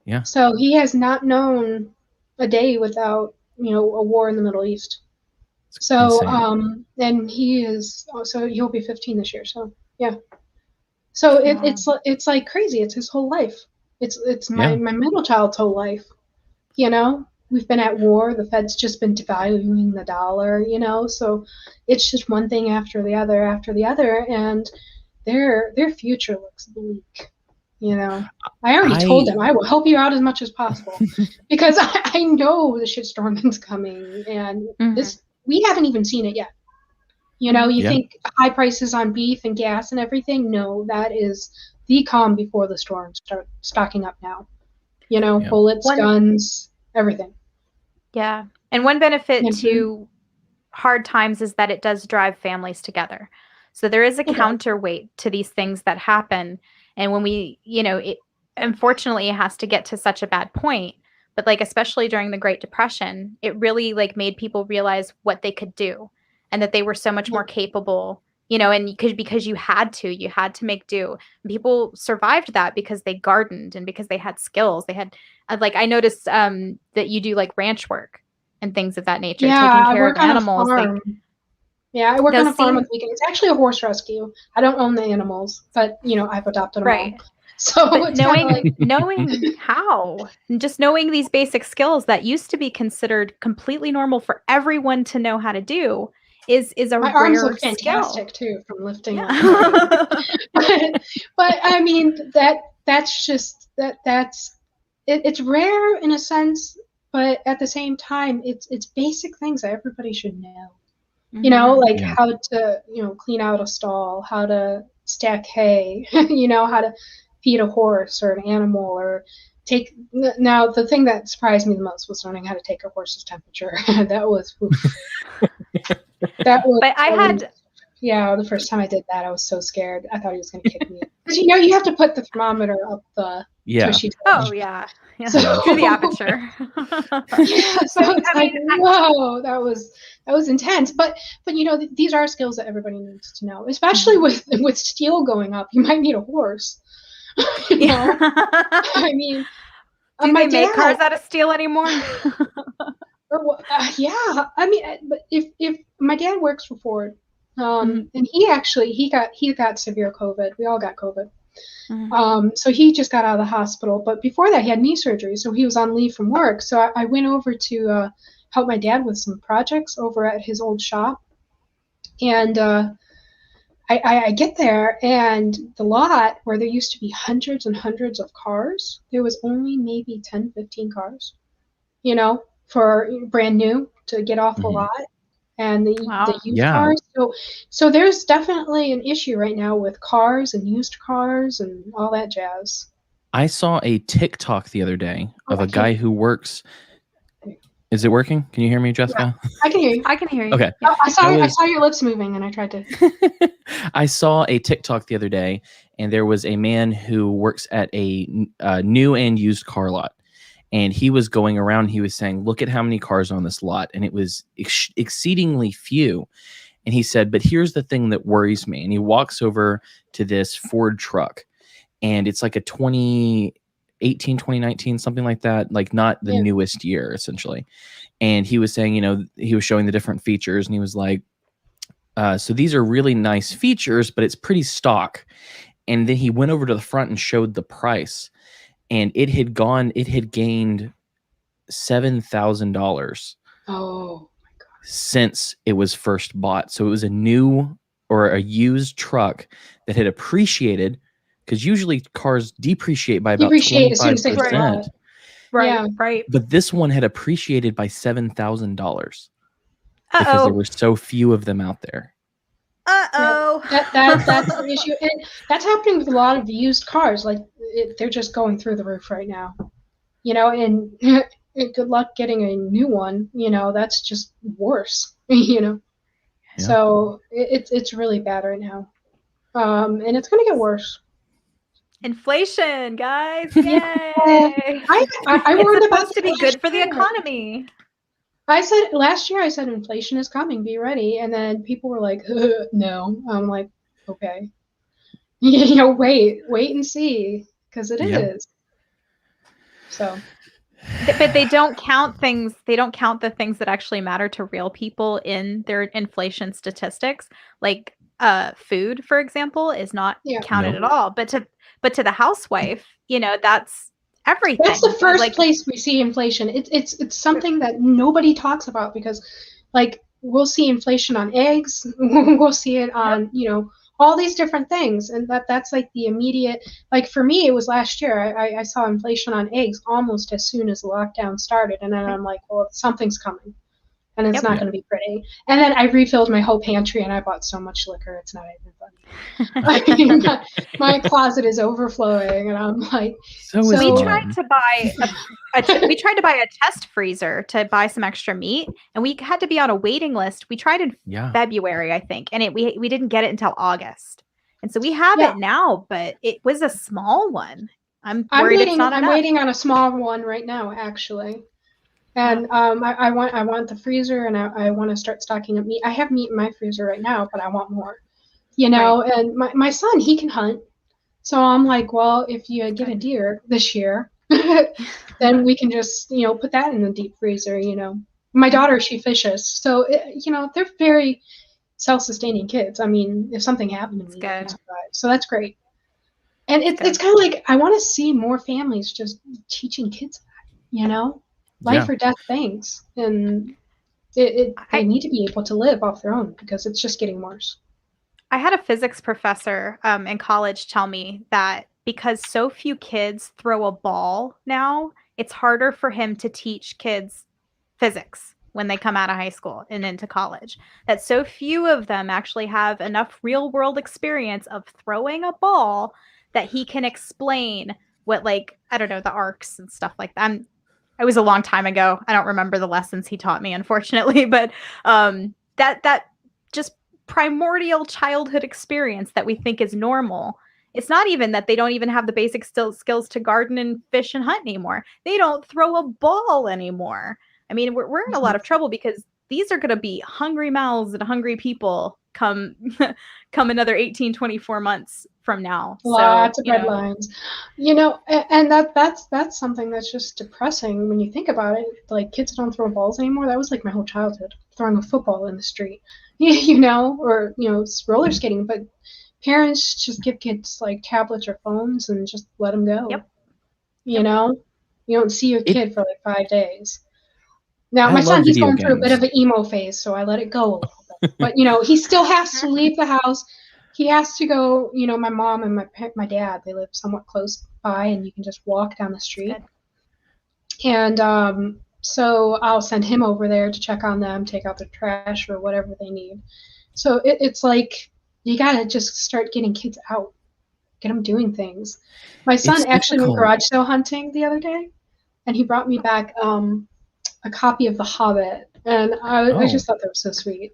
Yeah. So he has not known a day without, a war in the Middle East. So, and he'll be 15 this year. So, yeah. So it's like crazy. It's his whole life. It's my middle child's whole life. We've been at war. The Fed's just been devaluing the dollar, so it's just one thing after the other, and their future looks bleak. I already told them I will help you out as much as possible because I know the shitstorm is coming, and we haven't even seen it yet. You think high prices on beef and gas and everything? No, that is the calm before the storm. Start stocking up now. Bullets, guns, everything. Yeah, and one benefit to hard times is that it does drive families together. So there is a counterweight to these things that happen. And when we, unfortunately, it has to get to such a bad point. But like, especially during the Great Depression, it really like made people realize what they could do, and that they were so much more capable, and because you had to make do. And people survived that because they gardened and because they had skills. They had, like, I noticed that you do like ranch work and things of that nature, taking care of animals. I work on a farm with weekends. It's actually a horse rescue. I don't own the animals, but I've adopted them all. So knowing how, just knowing these basic skills that used to be considered completely normal for everyone to know how to do is a my rare arms look fantastic skill. Too from lifting. but I mean that's it's rare in a sense, but at the same time it's basic things that everybody should know. How to, clean out a stall, how to stack hay, how to feed a horse or an animal, or now the thing that surprised me the most was learning how to take a horse's temperature. That was the first time I did that, I was so scared. I thought he was going to kick me. Because you have to put the thermometer up the tushy touch. Oh yeah. So, through the aperture. So it's whoa, that was intense. But these are skills that everybody needs to know, especially with steel going up. You might need a horse. I mean, Do my they make dad, cars out of steel anymore? yeah. I mean, but if my dad works for Ford, Mhm. and he got severe COVID. We all got COVID. Mhm. So he just got out of the hospital. But before that, he had knee surgery, so he was on leave from work. So I went over to help my dad with some projects over at his old shop, and I get there, and the lot where there used to be hundreds and hundreds of cars, there was only maybe 10, 15 cars, for brand new to get off the Mhm. lot, and the Wow. used Yeah. cars. So there's definitely an issue right now with cars and used cars and all that jazz. I saw a TikTok the other day Oh, of I a can't. guy who works. Is it working? Can you hear me, Yeah, Jessica? I can hear you. I can hear you. Okay. Yeah. I saw I I was saw your lips moving, and I tried to. I saw a TikTok the other day, and there was a man who works at a new and used car lot, and he was going around. He was saying, "Look at how many cars are on this lot," and it was exceedingly few. And he said, "But here's the thing that worries me." And he walks over to this Ford truck, and it's like a 2018, 2019, something like that, like not the Yeah. newest year, essentially. And he was saying, he was showing the different features, and he was like, so these are really nice features, but it's pretty stock. And then he went over to the front and showed the price, and it had gained $7,000 Oh, since it was first bought. So it was a new or a used truck that had appreciated, because usually cars depreciate by about depreciate as soon as they hit the 25%. lot. Right. Yeah. Right. But this one had appreciated by $7,000 because there Uh-oh. were so few of them out there. Uh-oh. That's the issue, and that's happening with a lot of used cars. Like they're just going through the roof right now, and good luck getting a new one. That's just worse. Yeah. So it's really bad right now, and it's gonna get worse. Inflation, guys. Yeah. Yay. I warned It's about supposed to be this good for the last year. economy. I said last year, inflation is coming, be ready, and then people were like, no. I'm like, okay, wait and see, because it Yeah. is. So. But they don't count things. They don't count the things that actually matter to real people in their inflation statistics. Like food, for example, is not Yeah. counted No. at all. But to the housewife, that's everything. That's the first Like, place we see inflation. It's something that nobody talks about, because like we'll see inflation on eggs, we'll see it on, all these different things, and that's like the immediate, like for me it was last year. I saw inflation on eggs almost as soon as the lockdown started, and then I'm like, well, something's coming. And it's Yep. not Yeah. going to be pretty. And then I refilled my whole pantry, and I bought so much liquor, it's not even funny. my closet is overflowing, and I'm like, So is we So- tried mine. to buy we tried to buy a test freezer to buy some extra meat, and we had to be on a waiting list. We tried in Yeah. February, I think, and we didn't get it until August. And so we have Yeah. it now, but it was a small one. I'm worried it's not I'm enough. waiting on a small one right now, actually. And I want the freezer, and I want to start stocking up meat. I have meat in my freezer right now, but I want more. And my son, he can hunt. So I'm like, well, if you get a deer this year, then we can just, put that in the deep freezer, My daughter, she fishes. So, they're very self-sustaining kids. I mean, if something happened to me, they can survive. So that's great. And it's kind of like, I want to see more families just teaching kids that, life or death things. And they need to be able to live off their own, because it's just getting worse. I had a physics professor in college tell me that because so few kids throw a ball now, it's harder for him to teach kids physics when they come out of high school and into college. That so few of them actually have enough real world experience of throwing a ball that he can explain what, like, I don't know, the arcs and stuff like that. It was a long time ago. I don't remember the lessons he taught me, unfortunately, but that just primordial childhood experience that we think is normal. It's not even that they don't even have the basic skills to garden and fish and hunt anymore. They don't throw a ball anymore. I mean, we're in a lot of trouble, because these are going to be hungry mouths and hungry people come another 18, 24 months from now. Lots of headlines. And that's something that's just depressing when you think about it. Like, kids don't throw balls anymore. That was like my whole childhood, throwing a football in the street, or roller skating. But parents just give kids like tablets or phones and just let them go. Yep. You don't see your kid for like 5 days. Now, I my son, love he's video going through a bit games. of an emo phase, so I let it go a little bit. But, he still has to leave the house. He has to go, my mom and my dad, they live somewhat close by, and you can just walk down the street. And so I'll send him over there to check on them, take out their trash or whatever they need. So it's like, you got to just start getting kids out, get them doing things. My son actually went garage sale hunting the other day, and he brought me back a copy of The Hobbit, and I just thought that was so sweet.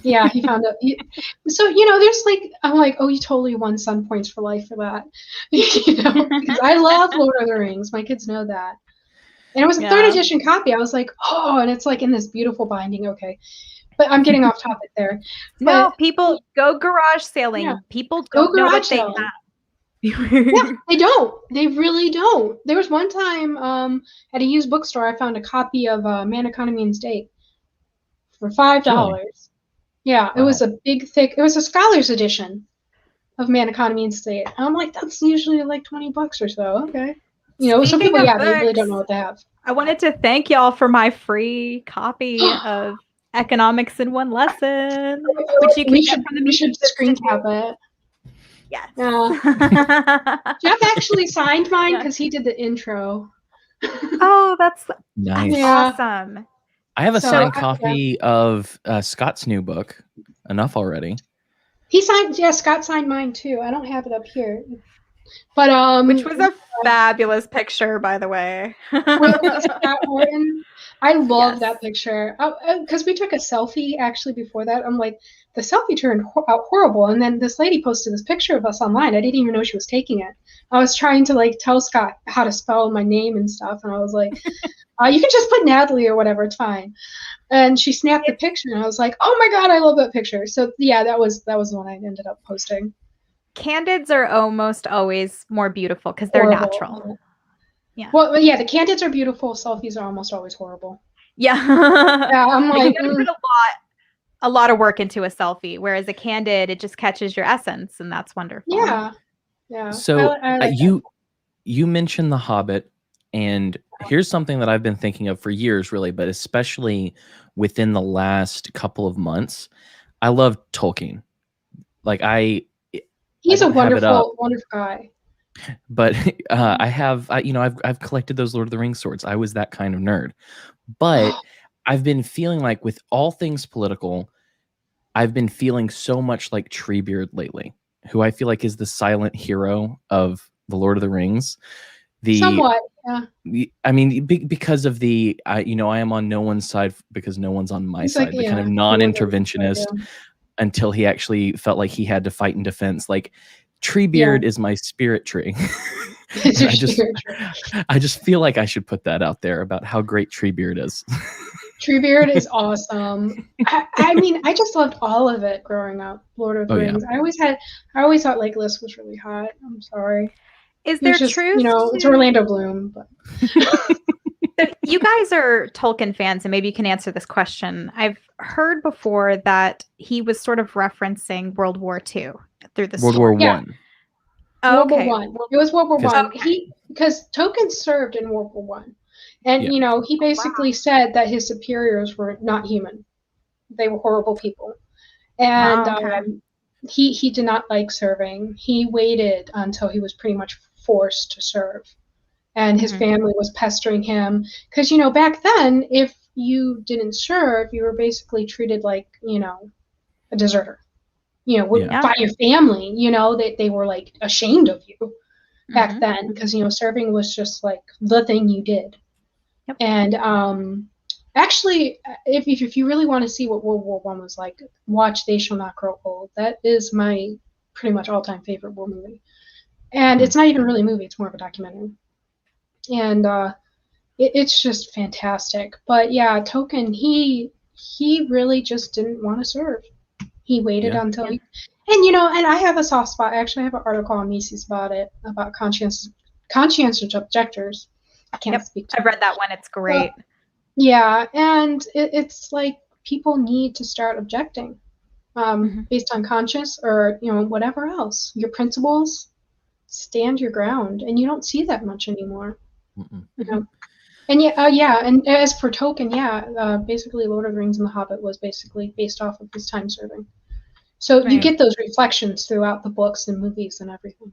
Yeah, he found it. So there's like, I'm like, oh, you totally won Sun Points for life for that, because I love Lord of the Rings. My kids know that, and it was a 3rd edition copy. I was like, oh, and it's like in this beautiful binding. Okay, but I'm getting off topic there. No, people go garage sailing. Yeah. People don't know what they have. Yeah, they don't. They really don't. There was one time at a used bookstore, I found a copy of Man Economy and State for $5. Really? Yeah, wow. It was a big, thick. It was a scholar's edition of Man Economy and State. And I'm like, that's usually like $20 or so. Okay, some people, books, they really don't know what they have. I wanted to thank y'all for my free copy of Economics in One Lesson, which you can get from the We should screen cap it. Yes. Jeff actually signed mine because he did the intro. Oh, that's nice. Awesome. I have a signed copy of Scott's new book. Enough already. Scott signed mine too. I don't have it up here. But which was a fabulous picture, by the way. Scott Horton. I love that picture because we took a selfie actually before that. I'm like, the selfie turned out horrible, and then this lady posted this picture of us online. I didn't even know she was taking it. I was trying to like tell Scott how to spell my name and stuff, and I was like, you can just put Natalie or whatever, it's fine. And she snapped the picture, and I was like, oh my god, I love that picture. So yeah, that was the one I ended up posting. Candids are almost always more beautiful because they're natural. Yeah. Well, yeah, the candids are beautiful. Selfies are almost always horrible. Yeah. Yeah, I'm like, you gotta put a lot of work into a selfie, whereas a candid, it just catches your essence, and that's wonderful. Yeah. Yeah. So I like you mentioned The Hobbit, and here's something that I've been thinking of for years, really, but especially within the last couple of months. I love Tolkien. Like he's a wonderful guy. But I've collected those Lord of the Rings swords. I was that kind of nerd. But I've been feeling like with all things political, I've been feeling so much like Treebeard lately, who I feel like is the silent hero of the Lord of the Rings. Somewhat, yeah. I mean, because of I am on no one's side because no one's on my side. The kind of non-interventionist until he actually felt like he had to fight in defense. Like, Treebeard is my spirit tree. I just feel like I should put that out there about how great Treebeard is. Treebeard is awesome. I mean, I just loved all of it growing up. Lord of the Rings. Yeah. I always thought Legolas was really hot. I'm sorry. Is there truth? It's Orlando Bloom. But you guys are Tolkien fans, and maybe you can answer this question. I've heard before that he was sort of referencing World War II through the World War One. Oh, okay. World War One. It was World War One. Because Tolkien served in World War One, and he basically said that his superiors were not human; they were horrible people, and he did not like serving. He waited until he was pretty much forced to serve, and his family was pestering him because back then, if you didn't serve, you were basically treated like a deserter. By your family, they were like ashamed of you back then because serving was just like the thing you did. Yep. And actually, if you really want to see what World War One was like, watch They Shall Not Grow Old. That is my pretty much all-time favorite war movie, and it's not even really a movie; it's more of a documentary. And it's just fantastic. But yeah, Tolkien, he really just didn't want to serve. He waited until he, and and I have a soft spot. I actually have an article on Mises about it, about conscientious objectors. I can't speak. I've read that one. It's great. Yeah, and it's like people need to start objecting based on conscience or whatever else. Your principles, stand your ground, and you don't see that much anymore. And and as for Tolkien, basically Lord of the Rings and The Hobbit was basically based off of his time serving. So you get those reflections throughout the books and movies and everything.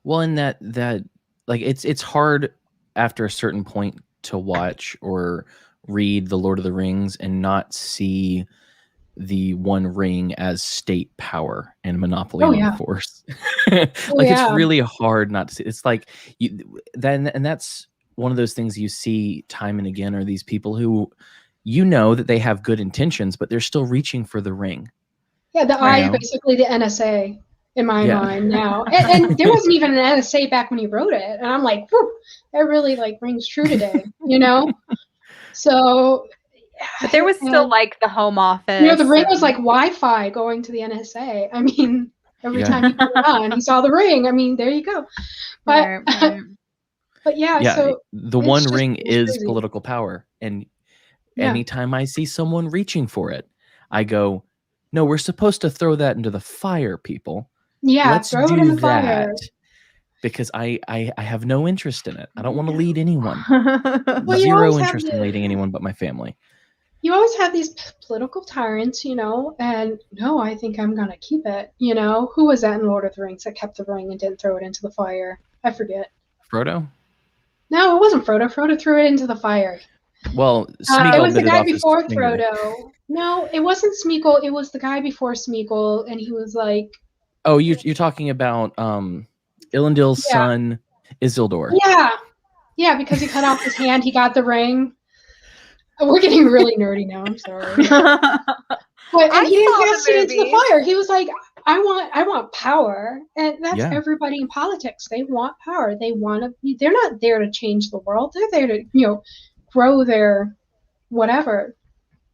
Well, and that like it's hard after a certain point to watch or read the Lord of the Rings and not see the One Ring as state power and monopoly on force. It's really hard not to see. It's like and that's one of those things you see time and again are these people who that they have good intentions, but they're still reaching for the ring. Yeah, the eye is basically the NSA in my mind now. And there wasn't even an NSA back when he wrote it. And I'm like, whew, that really rings true today, So but there was still like the Home Office. The ring was like Wi-Fi going to the NSA. I mean, every time you put it on, he saw the ring. I mean, there you go. But but so the One Ring is crazy. Political power. And anytime I see someone reaching for it, I go, no, we're supposed to throw that into the fire, people. Yeah, let's throw do it in the that. fire. Because I have no interest in it. I don't want to lead anyone. Well, Zero interest in leading anyone but my family. You always have these political tyrants, and no, I think I'm going to keep it. Who was that in Lord of the Rings that kept the ring and didn't throw it into the fire? I forget. Frodo? No, it wasn't Frodo. Frodo threw it into the fire. Well, it was the guy before Frodo. No, it wasn't Smeagol. It was the guy before Smeagol, and he was like... Oh, you're talking about Elendil's son, Isildur. Yeah, because he cut off his hand, he got the ring. We're getting really nerdy now. I'm sorry. But he didn't cast it into the fire. He was like, I want power, and that's everybody in politics. They want power. They want to be. They're not there to change the world. They're there to grow their whatever.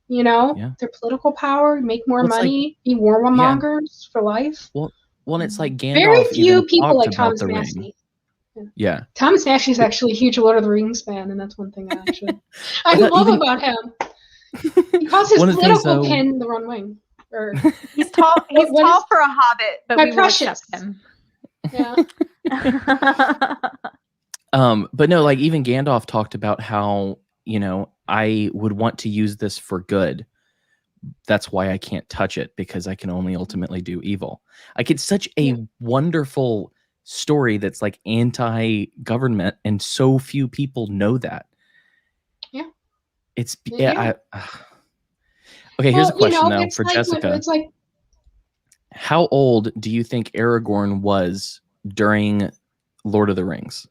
Their political power, make more money, be warmongers for life. Well, and it's like Gandalf. Very few people like Thomas Massey. Yeah. Thomas Massey is actually a huge Lord of the Rings fan, and that's one thing I love about him. He calls his political pin the wrong wing. He's tall. He's tall for a hobbit, but we precious. Will accept him. Yeah. But no, like even Gandalf talked about how I would want to use this for good. That's why I can't touch it, because I can only ultimately do evil. Like it's such a wonderful story that's like anti-government, and so few people know that. It's okay. Here's a question though for Jessica. It's like, how old do you think Aragorn was during Lord of the Rings?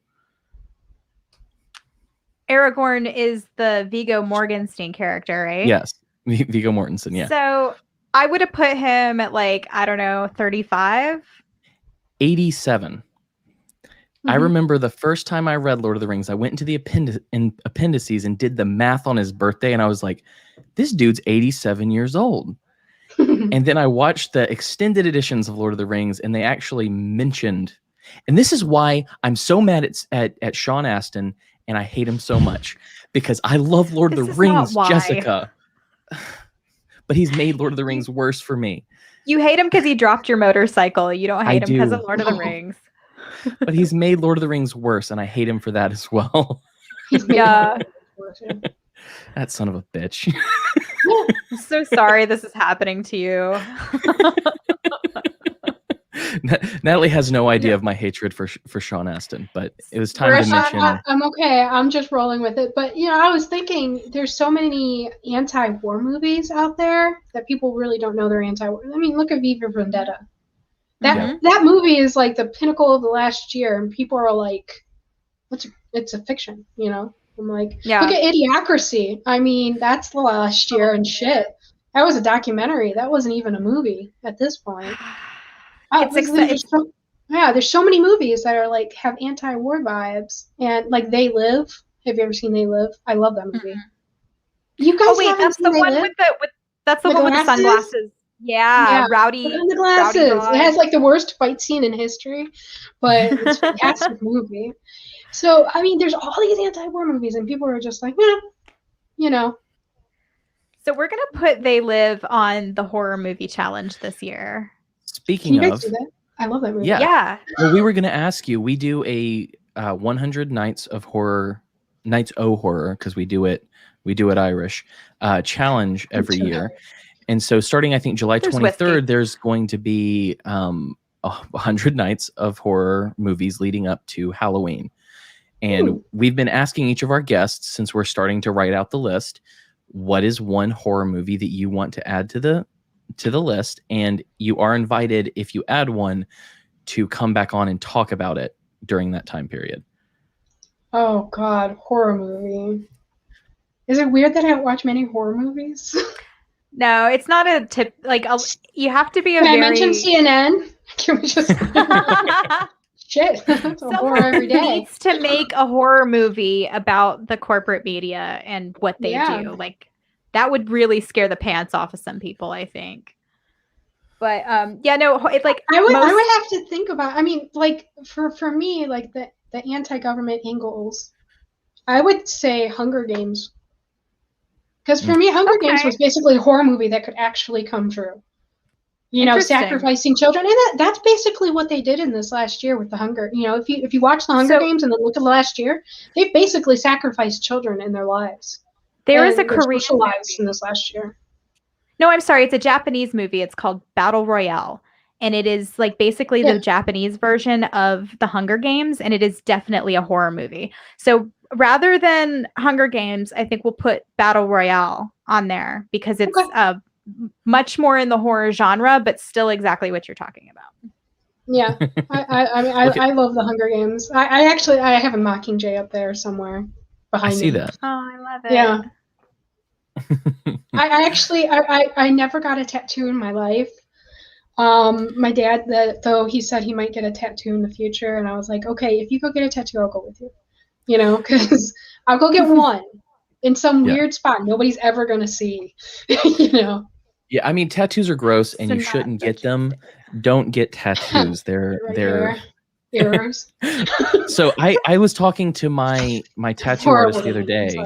Aragorn is the Viggo Mortensen character, right? Yes, Viggo Mortensen. Yeah. So I would have put him at 35. 87. I remember the first time I read Lord of the Rings, I went into the appendices and did the math on his birthday, and I was like, this dude's 87 years old. And then I watched the extended editions of Lord of the Rings, and they actually mentioned, and this is why I'm so mad at Sean Astin, and I hate him so much, because I love Lord of the Rings, Jessica. But he's made Lord of the Rings worse for me. You hate him because he dropped your motorcycle. You don't hate him because of Lord of the Rings. But he's made Lord of the Rings worse, and I hate him for that as well. Yeah. That son of a bitch. I'm so sorry this is happening to you. Natalie has no idea of my hatred for Sean Astin, but it was time to mention. I'm okay. I'm just rolling with it. But I was thinking there's so many anti-war movies out there that people really don't know they're anti-war. I mean, look at V for Vendetta. That movie is like the pinnacle of the last year, and people are like, it's a fiction, I'm like, look at Idiocracy. I mean, that's the last year, and shit. That was a documentary. That wasn't even a movie at this point. It's exciting. There's so many movies that are like have anti-war vibes, and like They Live. Have you ever seen They Live? I love that movie. You guys that's the one with the sunglasses. Yeah, Put on the glasses. It has like the worst fight scene in history, but it's a fantastic movie. So, I mean, there's all these anti-war movies, and people are just like, you know. So we're going to put They Live on the horror movie challenge this year. Speaking Can you of, guys do that? I love that movie. Yeah. Well, we were going to ask you, we do a 100 Nights of Horror, Nights O Horror, because we do it Irish, challenge every year. And so starting, I think, July 23rd, there's going to be 100 nights of horror movies leading up to Halloween. And we've been asking each of our guests, since we're starting to write out the list, what is one horror movie that you want to add to the list? And you are invited, if you add one, to come back on and talk about it during that time period. Oh, God, horror movie. Is it weird that I don't watch many horror movies? No, it's not a tip. Like, you have to be a Can very... I mention CNN? Can we just... Shit, it's a horror every day. Needs to make a horror movie about the corporate media and what they do. Like, that would really scare the pants off of some people, I think. But it's like I would have to think about. I mean, like for me, like the anti-government angles, I would say Hunger Games. Because for me, Hunger Games was basically a horror movie that could actually come true. You know, sacrificing children, and that's basically what they did in this last year with the Hunger. You know, if you watch the Hunger Games and then look at the last year, they basically sacrificed children in their lives. There is a Korean lives in this last year. No, I'm sorry, it's a Japanese movie. It's called Battle Royale, and it is like basically the Japanese version of the Hunger Games, and it is definitely a horror movie. So rather than Hunger Games, I think we'll put Battle Royale on there because it's much more in the horror genre, but still exactly what you're talking about. Yeah, I love the Hunger Games. I have a Mockingjay up there somewhere behind me. I see that. Oh, I love it. Yeah. I never got a tattoo in my life. My dad, though, he said he might get a tattoo in the future, and I was like, okay, if you go get a tattoo, I'll go with you. You know, because I'll go get one in some weird spot nobody's ever gonna see. You know. Yeah, I mean, tattoos are gross, and you shouldn't get them. Don't get tattoos. They're errors. So I was talking to my tattoo artist the other day,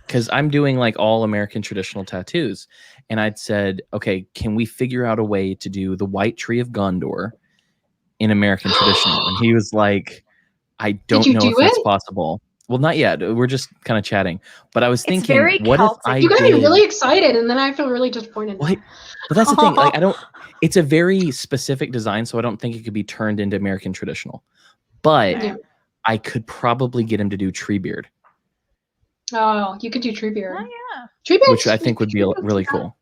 because I'm doing like all American traditional tattoos, and I'd said, okay, can we figure out a way to do the White Tree of Gondor in American traditional? And he was like, I don't know if that's possible. Well, not yet. We're just kind of chatting. But I was thinking, what if I You got me really excited, and then I feel really disappointed. But that's the thing. Like, it's a very specific design, so I don't think it could be turned into American traditional. But I could probably get him to do Treebeard. Oh, you could do Treebeard. Oh, yeah. Treebeard, which I think would be really cool.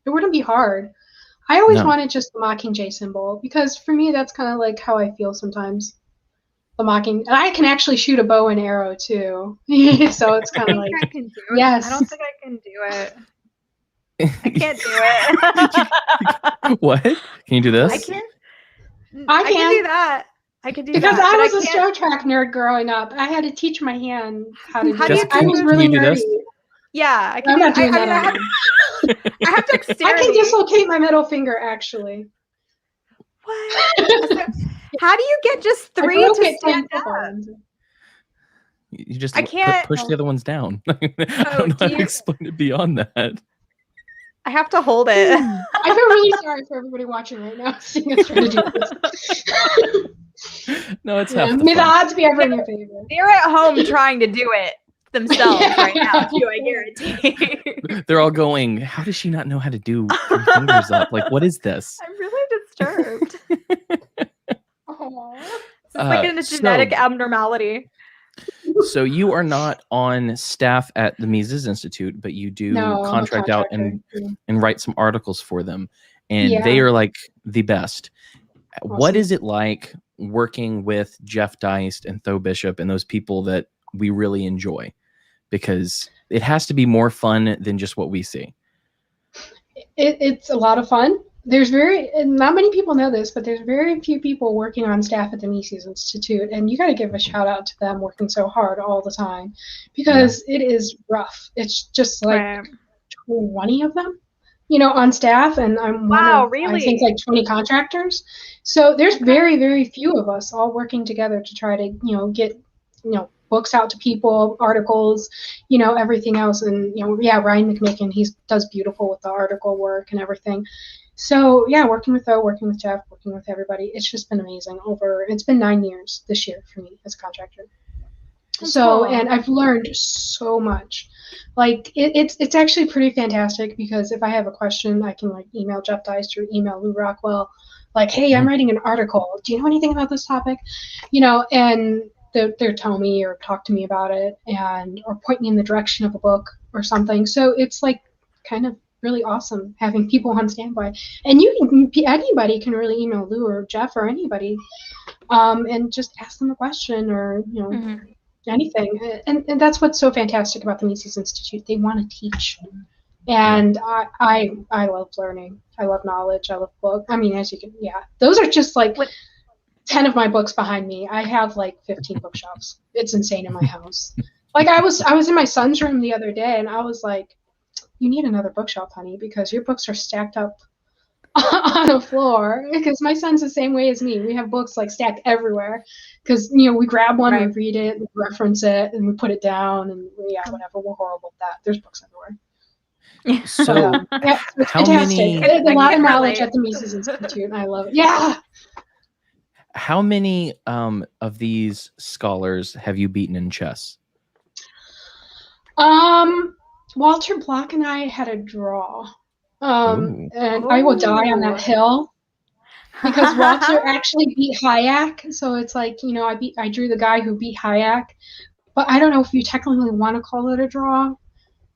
It wouldn't be hard. I always wanted just the Mockingjay symbol, because for me, that's kind of like how I feel sometimes. And I can actually shoot a bow and arrow too. So it's kind of like, I can do it. Yes. I don't think I can do it. I can't do it. What? Can you do this? I can do that. I can do because that. I was a Star Trek nerd growing up. I had to teach my hand how to do it. I was really nerdy. Yeah, I can. I'm not doing that. I have dexterity. I can dislocate my middle finger, actually. What? How do you get just 3 to stand up? You just can't push the other ones down. I don't know how to explain it beyond that. I have to hold it. I feel really sorry for everybody watching right now, seeing us trying to do this. No, it's half May the odds be ever in your favor. They're at home trying to do it themselves right now, too, I guarantee. They're all going, how does she not know how to do 3 fingers up? Like, what is this? I'm really disturbed. It's like a genetic abnormality. So you are not on staff at the Mises Institute, but you do contract out and write some articles for them. And they are like the best. Awesome. What is it like working with Jeff Deist and Tho Bishop and those people that we really enjoy? Because it has to be more fun than just what we see. It's a lot of fun. Not many people know this, but there's very few people working on staff at the Mises Institute, and you got to give a shout out to them working so hard all the time, because it is rough. It's just like 20 of them on staff, and I'm one Wow, of, really? I think, like 20 contractors. So there's very, very few of us all working together to try to, get, books out to people, articles, everything else. And, Ryan McMakin, he does beautiful with the article work and everything. So yeah, working with Jeff, working with everybody, it's just been amazing. It's been 9 years this year for me as a contractor. That's so cool. And I've learned so much. Like it's actually pretty fantastic, because if I have a question, I can like email Jeff Deist or email Lou Rockwell, like, hey, I'm writing an article. Do you know anything about this topic? And they'll tell me or talk to me about it, or point me in the direction of a book or something. So it's like kind of really awesome having people on standby. And anybody can really email Lou or Jeff or anybody, and just ask them a question, or anything. And that's what's so fantastic about the Mises Institute. They want to teach. And I love learning. I love knowledge. I love books. I mean, as you can, those are just like 10 of my books behind me. I have like 15 bookshelves. It's insane in my house. Like I was in my son's room the other day, and I was like, you need another bookshelf, honey, because your books are stacked up on the floor. Because my son's the same way as me. We have books like stacked everywhere, because we grab one, we read it, we reference it, and we put it down, and whatever. We're horrible at that. There's books everywhere. So it's how fantastic. many? There's a lot of knowledge at the Mises Institute, and I love it. Yeah. How many of these scholars have you beaten in chess? Walter Block and I had a draw. And I will die on that hill, because Walter actually beat Hayek. So it's like, I drew the guy who beat Hayek, but I don't know if you technically want to call it a draw,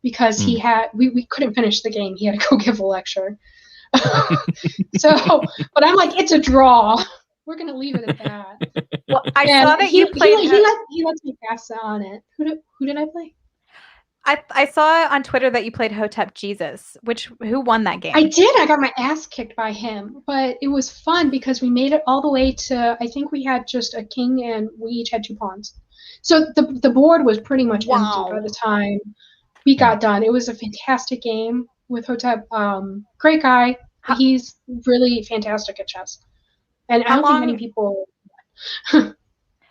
because we couldn't finish the game. He had to go give a lecture. But I'm like, it's a draw. We're going to leave it at that. Well, I saw that you played. He lets me pass on it. Who did I play? I saw on Twitter that you played Hotep Jesus. Who won that game? I did. I got my ass kicked by him, but it was fun because we made it all the way to, I think we had just a king and we each had 2 pawns. So the board was pretty much empty by the time we got done. It was a fantastic game with Hotep. Great guy. He's really fantastic at chess. And I don't think many people.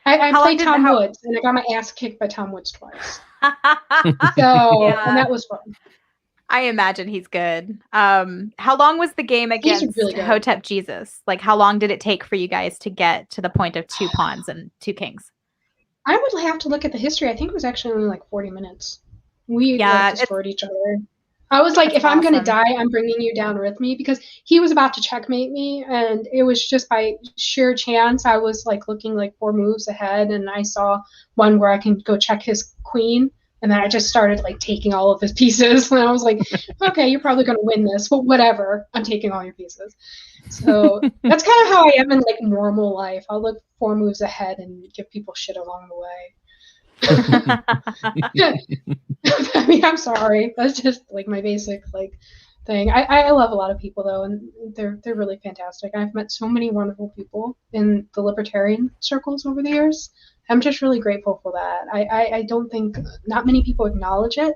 I played Tom Woods, and I got my ass kicked by Tom Woods twice. And that was fun. I imagine he's good. How long was the game against Hotep Jesus? Like, how long did it take for you guys to get to the point of 2 pawns and 2 kings? I would have to look at the history. I think it was actually only like 40 minutes. We destroyed each other. I was like, if I'm going to die, I'm bringing you down with me, because he was about to checkmate me, and it was just by sheer chance. I was like looking like 4 moves ahead, and I saw one where I can go check his queen, and then I just started like taking all of his pieces, and I was like, okay, you're probably going to win this, but whatever, I'm taking all your pieces. So that's kind of how I am in like normal life. I'll look 4 moves ahead and give people shit along the way. I mean, I'm sorry. That's just like my basic like thing. I love a lot of people though, and they're really fantastic. I've met so many wonderful people in the libertarian circles over the years. I'm just really grateful for that. I don't think not many people acknowledge it.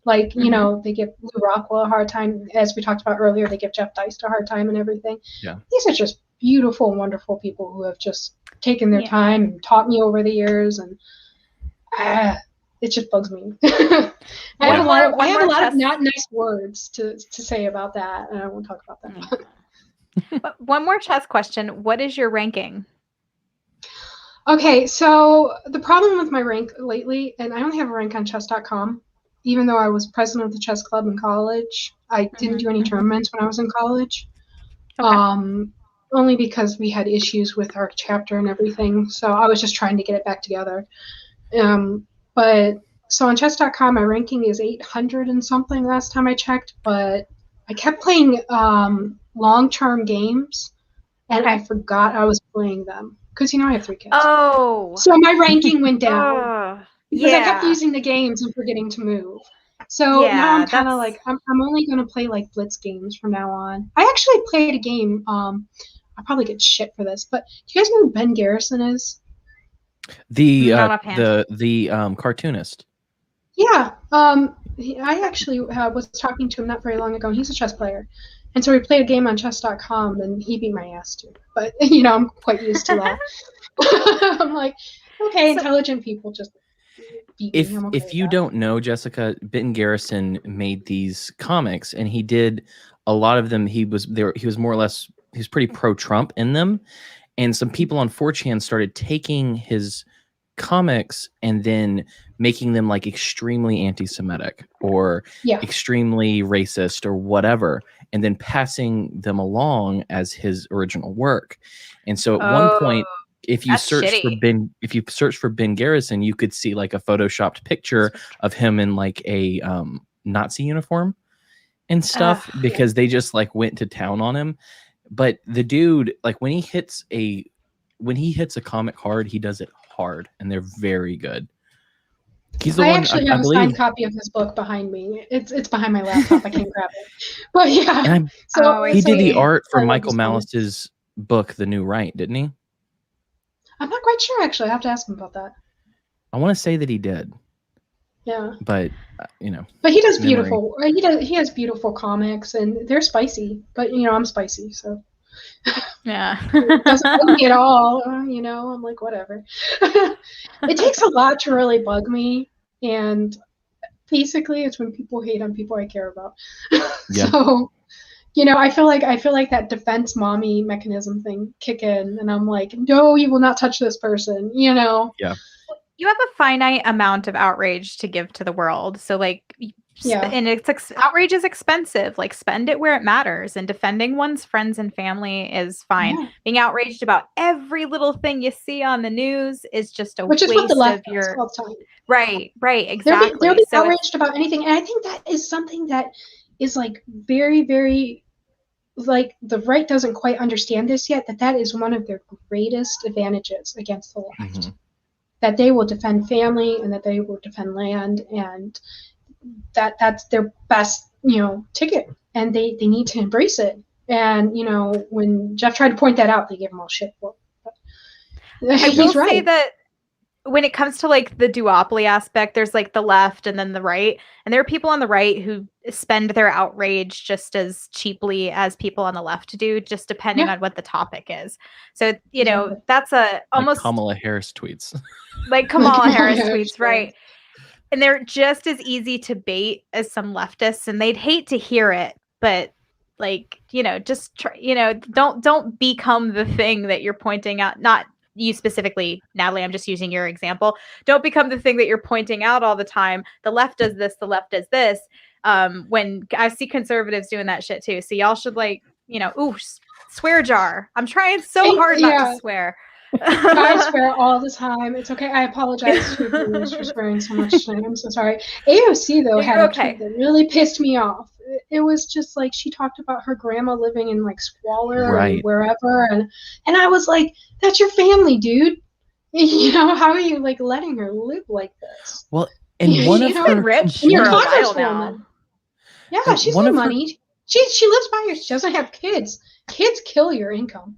Like, they give Lou Rockwell a hard time, as we talked about earlier. They give Jeff Deist a hard time and everything. Yeah, these are just beautiful, wonderful people who have just taken their time and taught me over the years, and it just bugs me. I have a lot of not nice words to say about that, and I won't talk about that. But one more chess question. What is your ranking? Okay, so the problem with my rank lately, and I only have a rank on chess.com, even though I was president of the chess club in college. I didn't do any tournaments when I was in college. Okay. Only because we had issues with our chapter and everything, so I was just trying to get it back together. But so on chess.com, my ranking is 800 and something last time I checked, but I kept playing long-term games, and I forgot I was playing them, because I have 3 kids. Oh, so my ranking went down because I kept using the games and forgetting to move. So now I'm kind of like, I'm only going to play like blitz games from now on. I actually played a game. I'll probably get shit for this, but do you guys know who Ben Garrison is? The cartoonist. Yeah. I actually was talking to him not very long ago, and he's a chess player. And so we played a game on chess.com, and he beat my ass too. But, I'm quite used to that. I'm like, okay, intelligent people just beat me. I'm okay If with you that. don't know, Jessica, Benton Garrison made these comics, and he did a lot of them. He was more or less, he was pretty pro-Trump in them. And some people on 4chan started taking his comics and then making them like extremely anti-Semitic or extremely racist or whatever, and then passing them along as his original work. And so at one point, if you search for Ben Garrison, you could see like a photoshopped picture of him in like a Nazi uniform and stuff, because they just like went to town on him. But the dude, like when he hits a comic hard, he does it hard, and they're very good. He's the I one. actually I have a believe, signed copy of his book behind me. It's behind my laptop. I can't grab it. But yeah. and So he did the art for I love Michael his comics. Malice's book, The New Right, didn't he? I'm not quite sure, actually. I have to ask him about that. I want to say that he did. Yeah. But But he does beautiful. He has beautiful comics, and they're spicy. But I'm spicy, so Yeah. it doesn't bug me at all. I'm like, whatever. It takes a lot to really bug me, and basically, it's when people hate on people I care about. Yeah. So, I feel like that defense mommy mechanism thing kick in, and I'm like, no, you will not touch this person. Yeah. You have a finite amount of outrage to give to the world. So like, and outrage is expensive. Like, spend it where it matters, and defending one's friends and family is fine. Yeah. Being outraged about every little thing you see on the news is just a waste of your time. Right, exactly. They'll be outraged about anything, and I think that is something that is like very, very, like, the right doesn't quite understand this yet. That is one of their greatest advantages against the left. Mm-hmm. That they will defend family, and that they will defend land, and that's their best, ticket, and they need to embrace it. And when Jeff tried to point that out, they gave him all shit for it. But I will say that when it comes to like the duopoly aspect, there's like the left and then the right, and there are people on the right who spend their outrage just as cheaply as people on the left do, just depending on what the topic is. So that's almost like Kamala Harris tweets. Like Kamala Harris tweets, right? And they're just as easy to bait as some leftists, and they'd hate to hear it, but like, just try, don't become the thing that you're pointing out. Not you specifically, Natalie, I'm just using your example. Don't become the thing that you're pointing out all the time. The left does this, the left does this. When I see conservatives doing that shit too. So y'all should swear jar. I'm trying so hard not to swear. I swear all the time. It's okay. I apologize to viewers for swearing so much tonight. I'm so sorry. AOC, though, had a tweet that really pissed me off. It was just like, she talked about her grandma living in like squalor and wherever, and I was like, that's your family, dude. How are you like letting her live like this? Well, and one of her rich and you're a congresswoman. Yeah, she's got money. She lives by her. She doesn't have kids. Kids kill your income.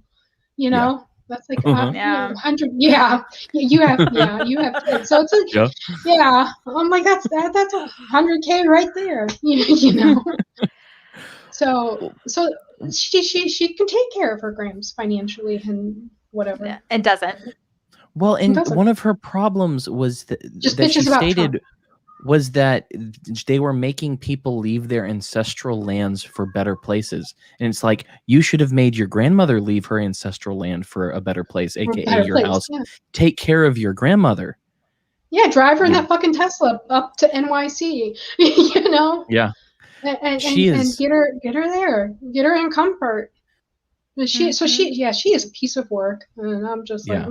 That's like 100. Yeah, you have kids. So it's like, I'm like, that's $100K right there. So she can take care of her grams financially and whatever, and doesn't. Well, and one of her problems was that she stated was that they were making people leave their ancestral lands for better places. And it's like, you should have made your grandmother leave her ancestral land for a better place, aka your house. Yeah. Take care of your grandmother. Yeah, drive her in that fucking Tesla up to NYC, Yeah. And get her there. Get her in comfort. She is a piece of work. And I'm just like,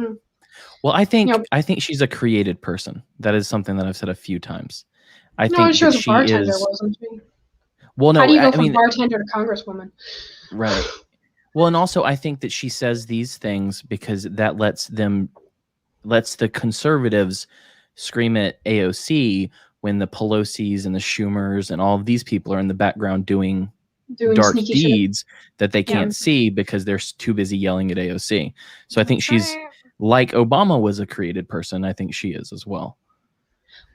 Well, I think she's a created person. That is something that I've said a few times. I think she was a bartender, wasn't she? Well, no, how do you go from bartender to congresswoman? Right. Well, and also I think that she says these things because that lets the conservatives scream at AOC when the Pelosi's and the Schumers and all of these people are in the background doing dark deeds that they can't see because they're too busy yelling at AOC. So I think she's like Obama was a created person. I think she is as well.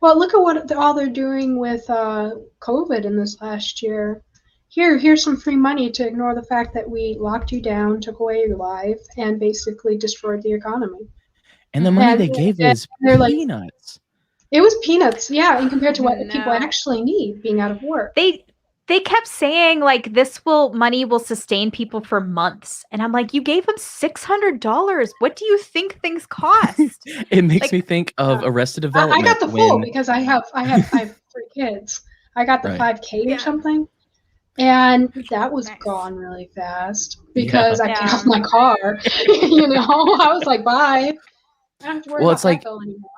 Well, look at what all they're doing with COVID in this last year. Here's some free money to ignore the fact that we locked you down, took away your life, and basically destroyed the economy. And the money And they gave was they're like, peanuts. it was peanuts, yeah, and compared to what people actually need being out of work. They kept saying like money will sustain people for months, and I'm like, you gave them $600. What do you think things cost? It makes me think of Arrested Development. I got the full because I have 3 kids. I got the 5K or something, and that was gone really fast because I paid off my car. You know, I was like, bye. I don't have to worry about that bill anymore.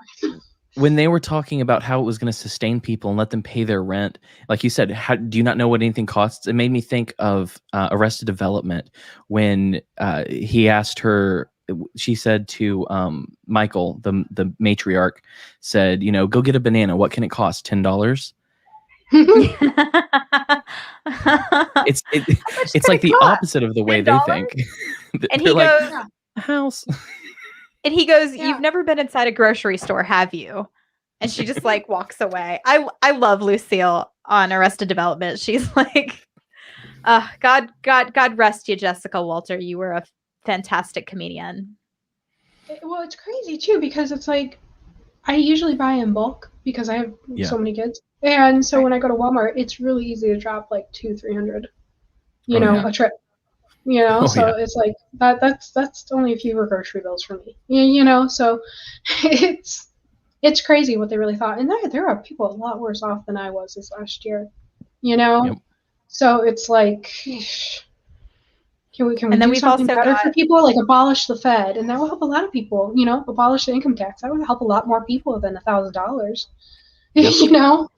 When they were talking about how it was going to sustain people and let them pay their rent, like you said, do you not know what anything costs? It made me think of Arrested Development when he asked her. She said to Michael, the matriarch, said, you know, go get a banana. What can it cost? $10. It's like the opposite of the way they think. And he goes, house. And he goes, you've never been inside a grocery store, have you? And she just like walks away. I love Lucille on Arrested Development. She's like, God rest you, Jessica Walter. You were a fantastic comedian. Well, it's crazy too, because it's like, I usually buy in bulk because I have so many kids. And so when I go to Walmart, it's really easy to drop like $200-300, a trip. You know, it's like that's only a few grocery bills for me. You know, so it's crazy what they really thought. And there are people a lot worse off than I was this last year. You know, so it's like, can we do something better for people? Like abolish the Fed, and that will help a lot of people. You know, abolish the income tax. That would help a lot more people than $1,000. You know.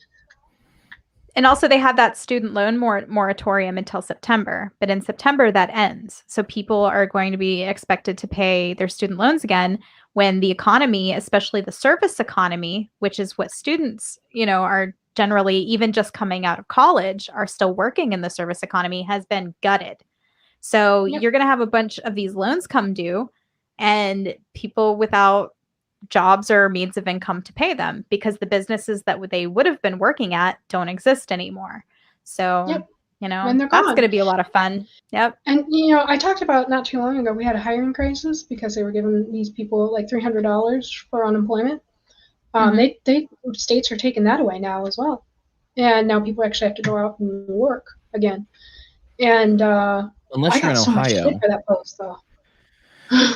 And also they have that student loan moratorium until September, but in September that ends. So people are going to be expected to pay their student loans again when the economy, especially the service economy, which is what students, are generally even just coming out of college are still working in the service economy, has been gutted. So you're going to have a bunch of these loans come due and people without jobs or means of income to pay them because the businesses that they would have been working at don't exist anymore. So, that's going to be a lot of fun. Yep. And, I talked about not too long ago, we had a hiring crisis because they were giving these people like $300 for unemployment. States are taking that away now as well. And now people actually have to go out and work again. And unless you're in so Ohio. much shit for that post, though.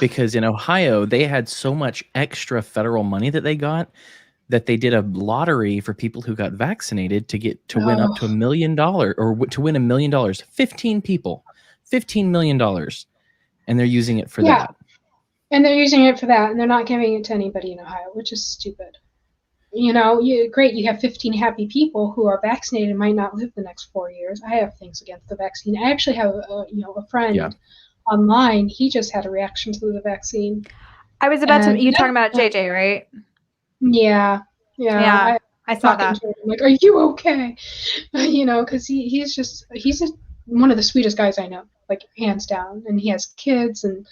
Because in Ohio, they had so much extra federal money that they got that they did a lottery for people who got vaccinated to win up to $1 million or to win $1 million. 15 people, $15 million. And they're using it for that. And they're using it for that. And they're not giving it to anybody in Ohio, which is stupid. Great. You have 15 happy people who are vaccinated and might not live the next 4 years. I have things against the vaccine. I actually have a friend online. He just had a reaction to the vaccine. I was about to. You talking about JJ, right? Yeah. I saw that. I'm like, are you okay? Because he's one of the sweetest guys I know, like hands down. And he has kids, and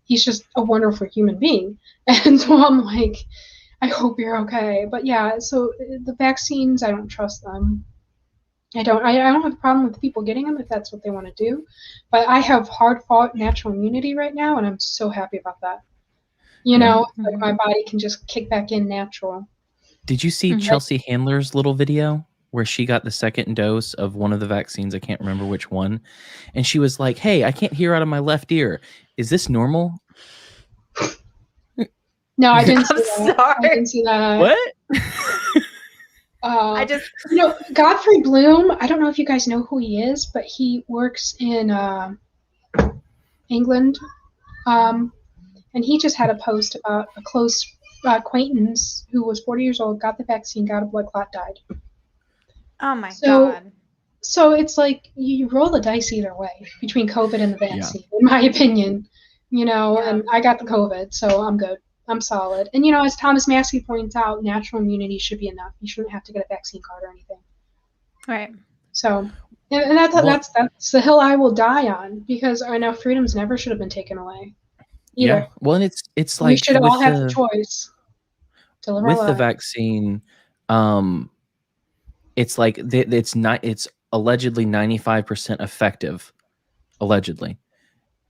he's just a wonderful human being. And so I'm like, I hope you're okay. But so the vaccines, I don't trust them. I don't have a problem with people getting them if that's what they want to do. But I have hard-fought natural immunity right now, and I'm so happy about that. Like my body can just kick back in natural. Did you see Chelsea Handler's little video where she got the second dose of one of the vaccines? I can't remember which one. And she was like, hey, I can't hear out of my left ear. Is this normal? No, I didn't see that. Sorry. I didn't see that. What? I just, Godfrey Bloom, I don't know if you guys know who he is, but he works in England. And he just had a post about a close acquaintance who was 40 years old, got the vaccine, got a blood clot, died. Oh my God. So it's like you roll the dice either way between COVID and the vaccine, in my opinion. And I got the COVID, so I'm good. I'm solid. And, as Thomas Massey points out, natural immunity should be enough. You shouldn't have to get a vaccine card or anything. Right. So, and that's the hill I will die on, because I know freedoms never should have been taken away. Either. Yeah. Well, and it's like we should all have the choice to live our lives. With the vaccine, it's like it's allegedly 95% effective, allegedly,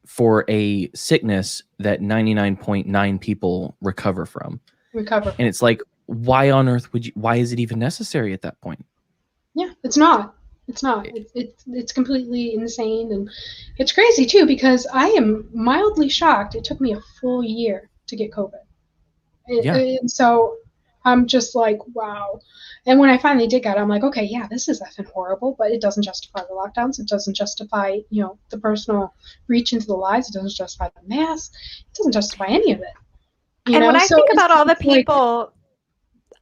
for a sickness that 99.9 people recover from. And it's like, why on earth why is it even necessary at that point? Yeah, it's not. It's completely insane, and it's crazy too, because I am mildly shocked. It took me a full year to get COVID. And so I'm just like, wow. And when I finally did get it, I'm like, okay, yeah, this is effing horrible, but it doesn't justify the lockdowns. It doesn't justify, the personal reach into the lives. It doesn't justify the mask. It doesn't justify any of it. When I think about all the people,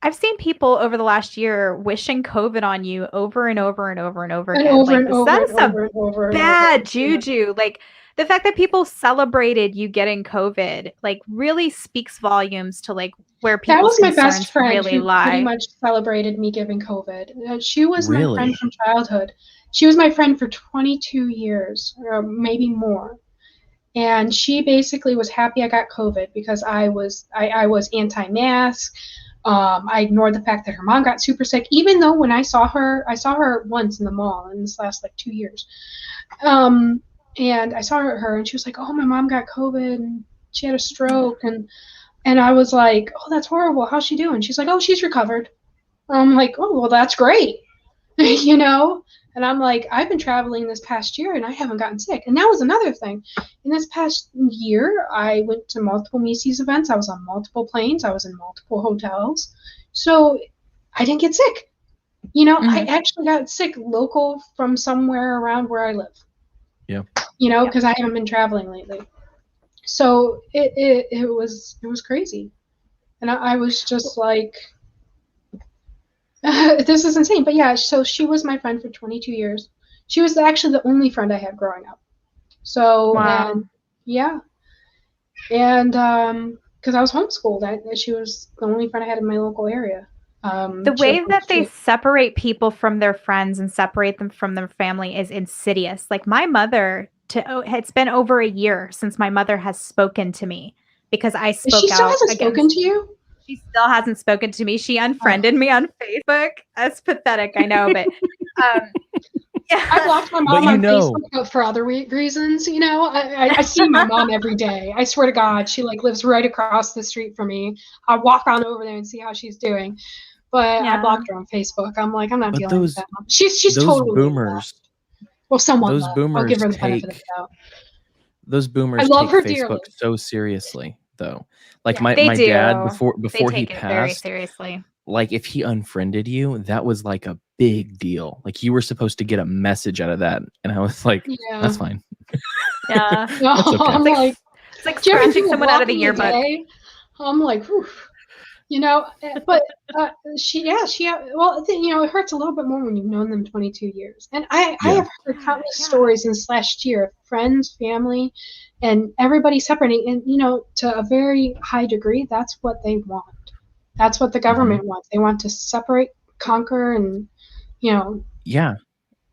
I've seen people over the last year wishing COVID on you over and over and over and over again. That's some bad juju. Like, the fact that people celebrated you getting COVID, like, really speaks volumes to, like, where people's concerns really lie. That was my best friend who pretty much celebrated me giving COVID. She was my friend from childhood. She was my friend for 22 years, or maybe more. And she basically was happy I got COVID because I was anti-mask. I ignored the fact that her mom got super sick, even though when I saw her once in the mall in this last 2 years. And I saw her and she was like, oh, my mom got COVID and she had a stroke. And I was like, oh, that's horrible. How's she doing? She's like, oh, she's recovered. I'm like, oh, well, that's great. And I'm like, I've been traveling this past year and I haven't gotten sick. And that was another thing. In this past year, I went to multiple Mises events. I was on multiple planes. I was in multiple hotels. So I didn't get sick. I actually got sick local from somewhere around where I live. Yeah. Because I haven't been traveling lately. So it was crazy. And I was just like, this is insane. But yeah, so she was my friend for 22 years. She was actually the only friend I had growing up. So, wow. Yeah. And because I was homeschooled, she was the only friend I had in my local area. The way that they separate people from their friends and separate them from their family is insidious. Like, my mother, it's been over a year since my mother has spoken to me because I spoke out. She still hasn't spoken to you? She still hasn't spoken to me. She unfriended me on Facebook. That's pathetic, I know, but yeah. I blocked my mom on Facebook for other reasons. I see my mom every day. I swear to God, she lives right across the street from me. I walk on over there and see how she's doing. But I blocked her on Facebook. I'm like, I'm not dealing with that. She's totally boomers. Well, somewhat. Those boomers, I'll give her the benefit of the doubt. Those boomers take Facebook so seriously, though. Like my dad before he passed, very seriously. Like, if he unfriended you, that was like a big deal. Like, you were supposed to get a message out of that, and I was like, that's fine. Yeah, that's okay. It's like scratching someone out of the yearbook. I'm like, whew. But it hurts a little bit more when you've known them 22 years. And I have heard countless stories in this last year of friends, family, and everybody separating. And, to a very high degree, that's what they want. That's what the government wants. They want to separate, conquer, and, Yeah.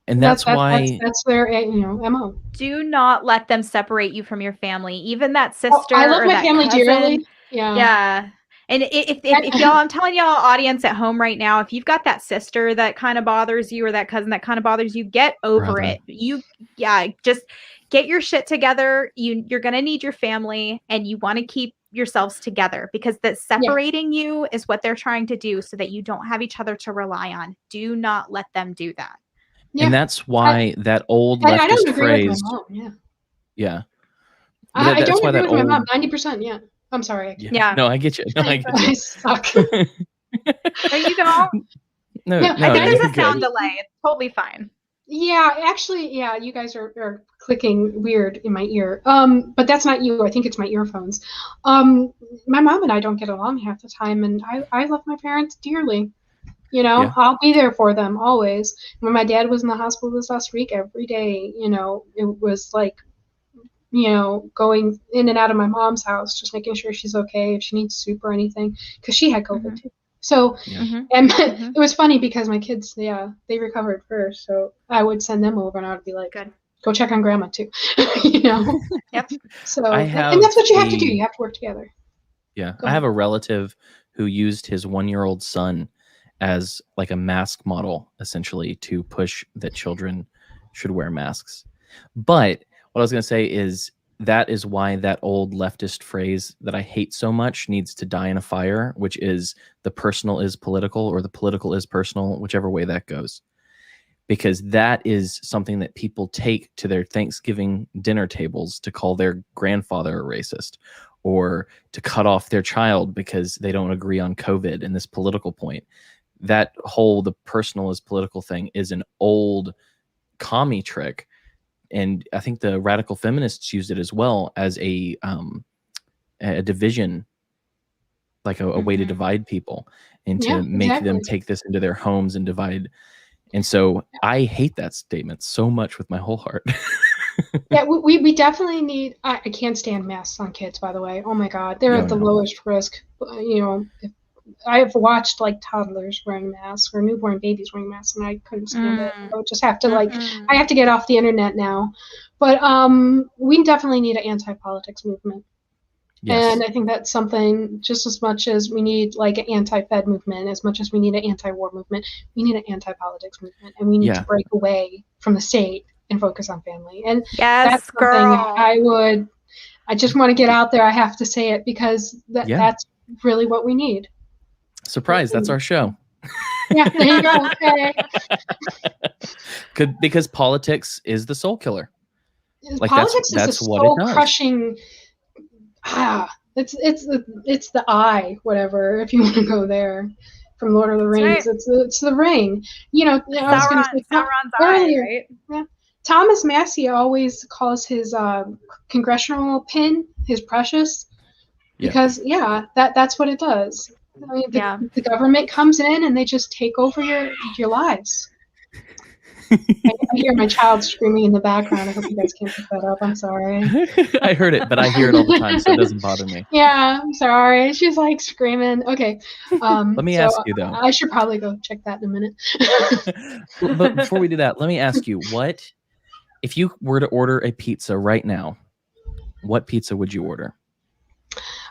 And that's why that's their MO. Do not let them separate you from your family. Even that sister. I love or my that family cousin. Dearly. Yeah. Yeah. And if y'all, I'm telling y'all, audience at home right now, if you've got that sister that kind of bothers you or that cousin that kind of bothers you, get over it. Just get your shit together. You're going to need your family, and you want to keep yourselves together, because that separating you is what they're trying to do so that you don't have each other to rely on. Do not let them do that. Yeah. And that's why that old leftist I don't agree phrase. With my mom, yeah. I don't agree with my mom 90%. Yeah. I'm sorry. Yeah. No, I get you. No, I get you. I suck. No, you don't. No, I think there's a sound delay. It's totally fine. Yeah, actually, you guys are clicking weird in my ear. But that's not you. I think it's my earphones. My mom and I don't get along half the time, and I love my parents dearly. I'll be there for them always. When my dad was in the hospital this last week, every day, it was like, going in and out of my mom's house, just making sure she's okay, if she needs soup or anything, because she had COVID too. So, and it was funny because my kids, they recovered first. So I would send them over and I would be like, good, go check on grandma too, Yep. So, and that's what you have to do. You have to work together. Yeah. I have a relative who used his 1-year-old son as like a mask model, essentially, to push that children should wear masks. But what I was going to say is that is why that old leftist phrase that I hate so much needs to die in a fire, which is the personal is political, or the political is personal, whichever way that goes. Because that is something that people take to their Thanksgiving dinner tables to call their grandfather a racist, or to cut off their child because they don't agree on COVID and this political point. That whole the personal is political thing is an old commie trick. And I think the radical feminists used it as well as a division, like a way to divide people and to make them take this into their homes and divide. And so I hate that statement so much with my whole heart. Yeah, we definitely need. I can't stand masks on kids, by the way. Oh my God, they're at the lowest risk. I've watched like toddlers wearing masks or newborn babies wearing masks, and I couldn't stand it. I would just have to I have to get off the internet now. But we definitely need an anti-politics movement. Yes. And I think that's something just as much as we need like an anti-Fed movement, as much as we need an anti-war movement, we need an anti-politics movement, and we need to break away from the state and focus on family. And that's something I just want to get out there. I have to say it because that's really what we need. Surprise, that's our show. Yeah, there you go. Okay. Because politics is the soul killer. Like politics is what soul crushing. It's the eye, whatever, if you want to go there from Lord of the Rings. Right. It's the ring. I was going to say Sauron's earlier. Eye, right? Yeah. Thomas Massey always calls his congressional pin his precious, because that's what it does. I mean, the government comes in and they just take over your lives. I hear my child screaming in the background. I hope you guys can't pick that up. I'm sorry. I heard it, but I hear it all the time, so it doesn't bother me. Yeah, I'm sorry. She's like screaming. Okay. Let me ask you, though. I should probably go check that in a minute. But before we do that, let me ask you, if you were to order a pizza right now, what pizza would you order?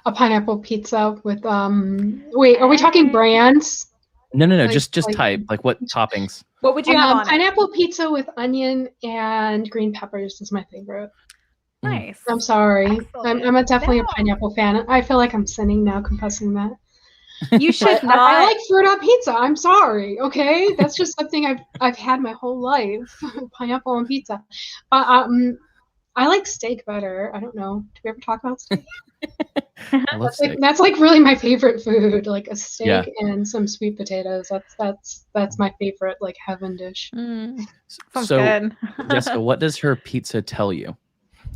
A pineapple pizza with wait, are we talking brands? No, just type, like what toppings? What would you have on pineapple pizza with onion and green peppers is my favorite. Nice. I'm sorry. I'm definitely a pineapple fan. I feel like I'm sinning now, confessing that. You should not. I like fruit on pizza. I'm sorry. Okay, that's just something I've had my whole life. Pineapple on pizza. I like steak better. I don't know. Do we ever talk about steak? I love steak. That's like really my favorite food. Like a steak and some sweet potatoes. That's my favorite like heaven dish. So good. Jessica, what does her pizza tell you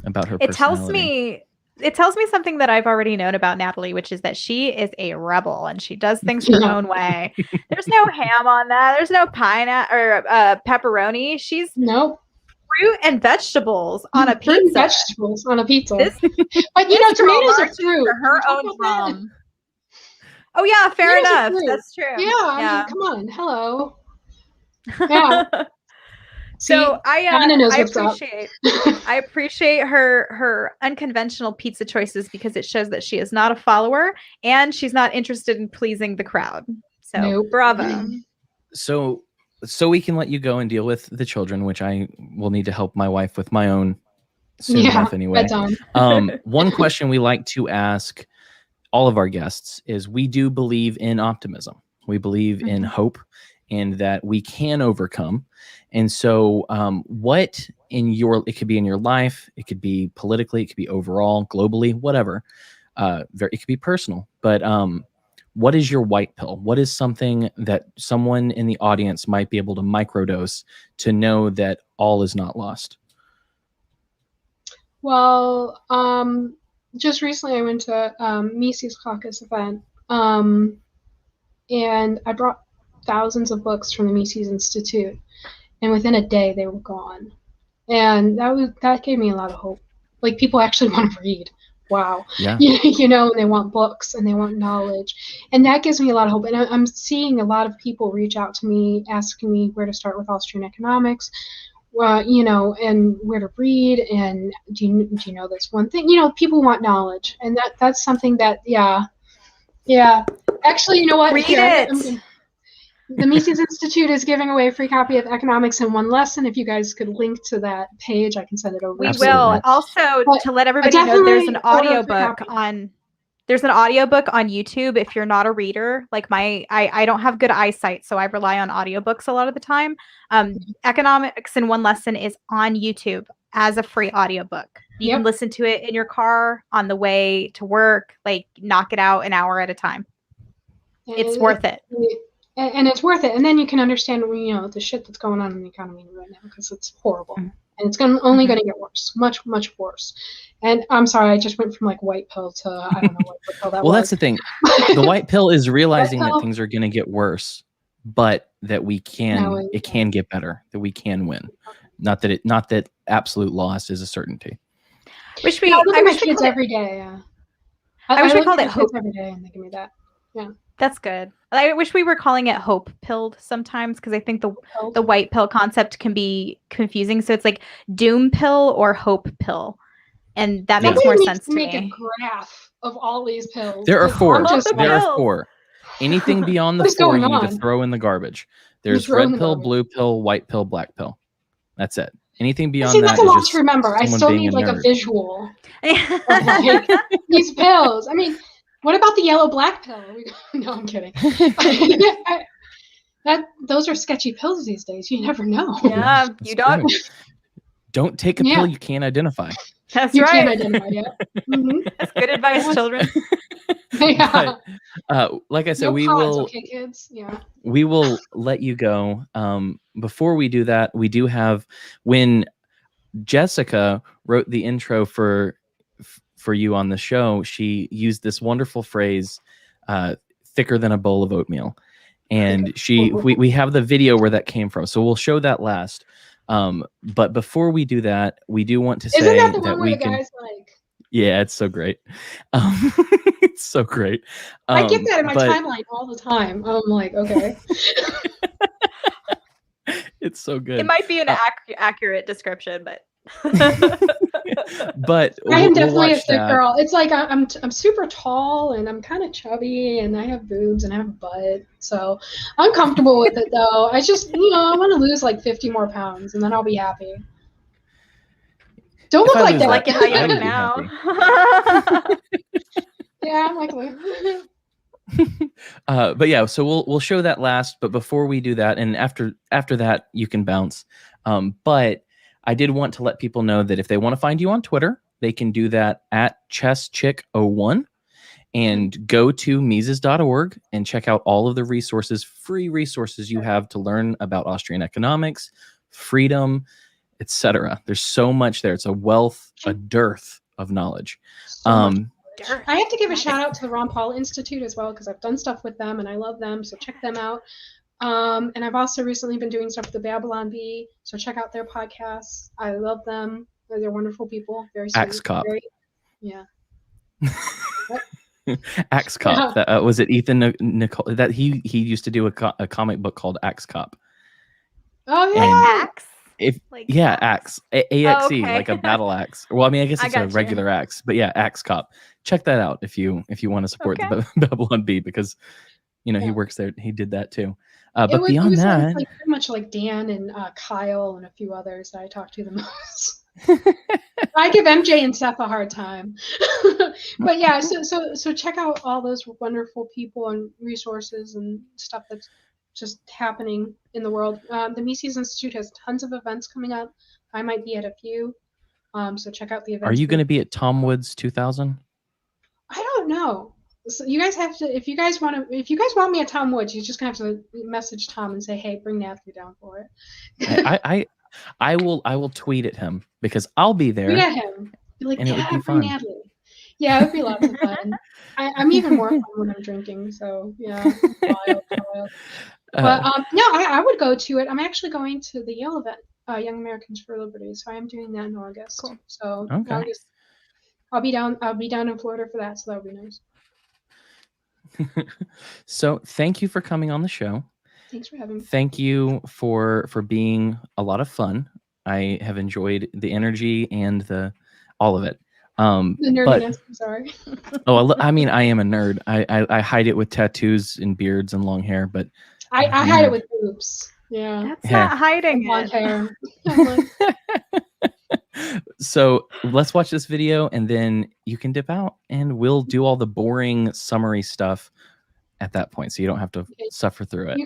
about her personality? It tells me something that I've already known about Natalie, which is that she is a rebel and she does things her own way. There's no ham on that. There's no pineapple or pepperoni. She's fruit and vegetables on a pizza. Fruit and vegetables on a pizza. But tomatoes are fruit. For her own drum. Oh yeah, fair enough. That's true. Yeah, I mean, come on. Hello. Yeah. So I appreciate her unconventional pizza choices because it shows that she is not a follower and she's not interested in pleasing the crowd. So bravo. So we can let you go and deal with the children, which I will need to help my wife with my own soon enough anyway. One question we like to ask all of our guests is, we do believe in optimism. We believe in hope and that we can overcome. And so what it could be in your life, it could be politically, it could be overall, globally, whatever. It could be personal, but what is your white pill? What is something that someone in the audience might be able to microdose to know that all is not lost? Well, just recently I went to Mises Caucus event, and I brought thousands of books from the Mises Institute, and within a day they were gone. And that gave me a lot of hope. Like, people actually want to read. Wow. Yeah. And they want books and they want knowledge. And that gives me a lot of hope. And I'm seeing a lot of people reach out to me, asking me where to start with Austrian economics, and where to read. And do you know this one thing? People want knowledge. And that's something that, yeah. Actually, you know what? Read it. The Mises Institute is giving away a free copy of Economics in One Lesson. If you guys could link to that page, I can send it over. We Absolutely. will. Also, But to let everybody know, definitely there's an order a free audiobook copy. on YouTube if you're not a reader. Like I don't have good eyesight, so I rely on audiobooks a lot of the time. Economics in One Lesson is on YouTube as a free audiobook. You can listen to it in your car on the way to work, like knock it out an hour at a time. It's worth it. And it's worth it. And then you can understand, the shit that's going on in the economy right now, because it's horrible. And it's only going to get worse, much, much worse. And I'm sorry, I just went from like white pill to, I don't know what pill that was. Well, that's the thing. The white pill is realizing that things are going to get worse, but that it can get better, that we can win. Not that absolute loss is a certainty. I wish we called it hope every day, and they give me that. Yeah. That's good. I wish we were calling it hope pilled sometimes, because I think the white pill concept can be confusing. So it's like doom pill or hope pill. And that makes more sense to me. Make a graph of all these pills. There are four. There are four. Anything beyond the four you need to throw in the garbage. There's red pill, blue pill, white pill, black pill. That's it. Anything beyond that. That's a lot to remember. I still need like a visual of like these pills. I mean, what about the yellow black pill? No, I'm kidding. Those are sketchy pills these days. You never know. Yeah, you don't. Don't take a pill you can't identify. That's you right. Can't identify yet. That's good advice, children. Yeah. But, like I said, we will let you go. Before we do that, we do have, when Jessica wrote the intro for you on the show, she used this wonderful phrase, thicker than a bowl of oatmeal. And we have the video where that came from. So we'll show that last. But before we do that, we do want to say Isn't that the one where the guy's like, yeah, it's so great. It's so great. I get that in my timeline all the time. I'm like, okay. It's so good. It might be an accurate description, but but I am definitely a thick girl. It's like I'm super tall and I'm kind of chubby and I have boobs and I have a butt, so I'm comfortable with it though. I just I want to lose like 50 more pounds and then I'll be happy. Don't look like that. Like how you look now. Yeah, I'm like. But yeah, so we'll show that last. But before we do that, and after that, you can bounce. But I did want to let people know that if they want to find you on Twitter, they can do that at chesschick01 and go to Mises.org and check out all of the free resources you have to learn about Austrian economics, freedom, etc. There's so much there. It's a dearth of knowledge. I have to give a shout out to the Ron Paul Institute as well, because I've done stuff with them and I love them. So check them out. And I've also recently been doing stuff with the Babylon Bee, so check out their podcasts. I love them. They're wonderful people. Very sweet. Axe Cop. Yeah. Axe Cop. Yeah. Was it Ethan Nicole? That he used to do a comic book called Axe Cop. Oh yeah. Axe. Axe. AXE, okay. Like a battle axe. Well, I mean, I guess it's a regular axe, but yeah, Axe Cop. Check that out if you want to support the Babylon Bee, because he works there. He did that too. But beyond that, like pretty much like Dan and Kyle and a few others that I talk to the most. I give MJ and Seth a hard time. But yeah, so check out all those wonderful people and resources and stuff that's just happening in the world. The Mises Institute has tons of events coming up. I might be at a few. So check out the events. Are you going to be at Tom Woods 2000? I don't know. So you guys have to, if you guys want me at Tom Woods, you're just gonna have to message Tom and say, hey, bring Natalie down for it. I will tweet at him, because I'll be there. Tweet at him. Be like, and yeah, it would be bring fun. Natalie. Yeah, it would be lots of fun. I'm even more fun when I'm drinking, so yeah. Wild. But no, I would go to it. I'm actually going to the Yale event, Young Americans for Liberty, so I am doing that in August. Cool. So August, I'll be down in Florida for that, so that would be nice. So thank you for coming on the show. Thanks for having me. Thank you for being a lot of fun. I have enjoyed the energy and all of it. The nerdiness, I'm sorry. I mean, I am a nerd. I hide it with tattoos and beards and long hair, but I hide it with boobs. Yeah. That's not hiding Blonde it. hair. I'm like, So let's watch this video and then you can dip out and we'll do all the boring summary stuff at that point. So you don't have to suffer through it.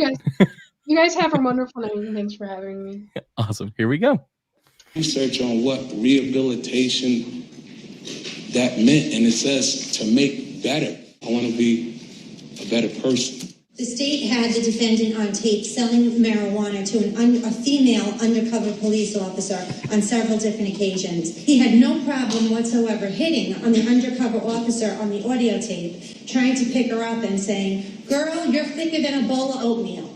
you guys have a wonderful night and thanks for having me. Awesome. Here we go. Research on what rehabilitation that meant, and it says to make better. I want to be a better person. The state had the defendant on tape selling marijuana to a female undercover police officer on several different occasions. He had no problem whatsoever hitting on the undercover officer on the audio tape, trying to pick her up and saying, "Girl, you're thicker than a bowl of oatmeal."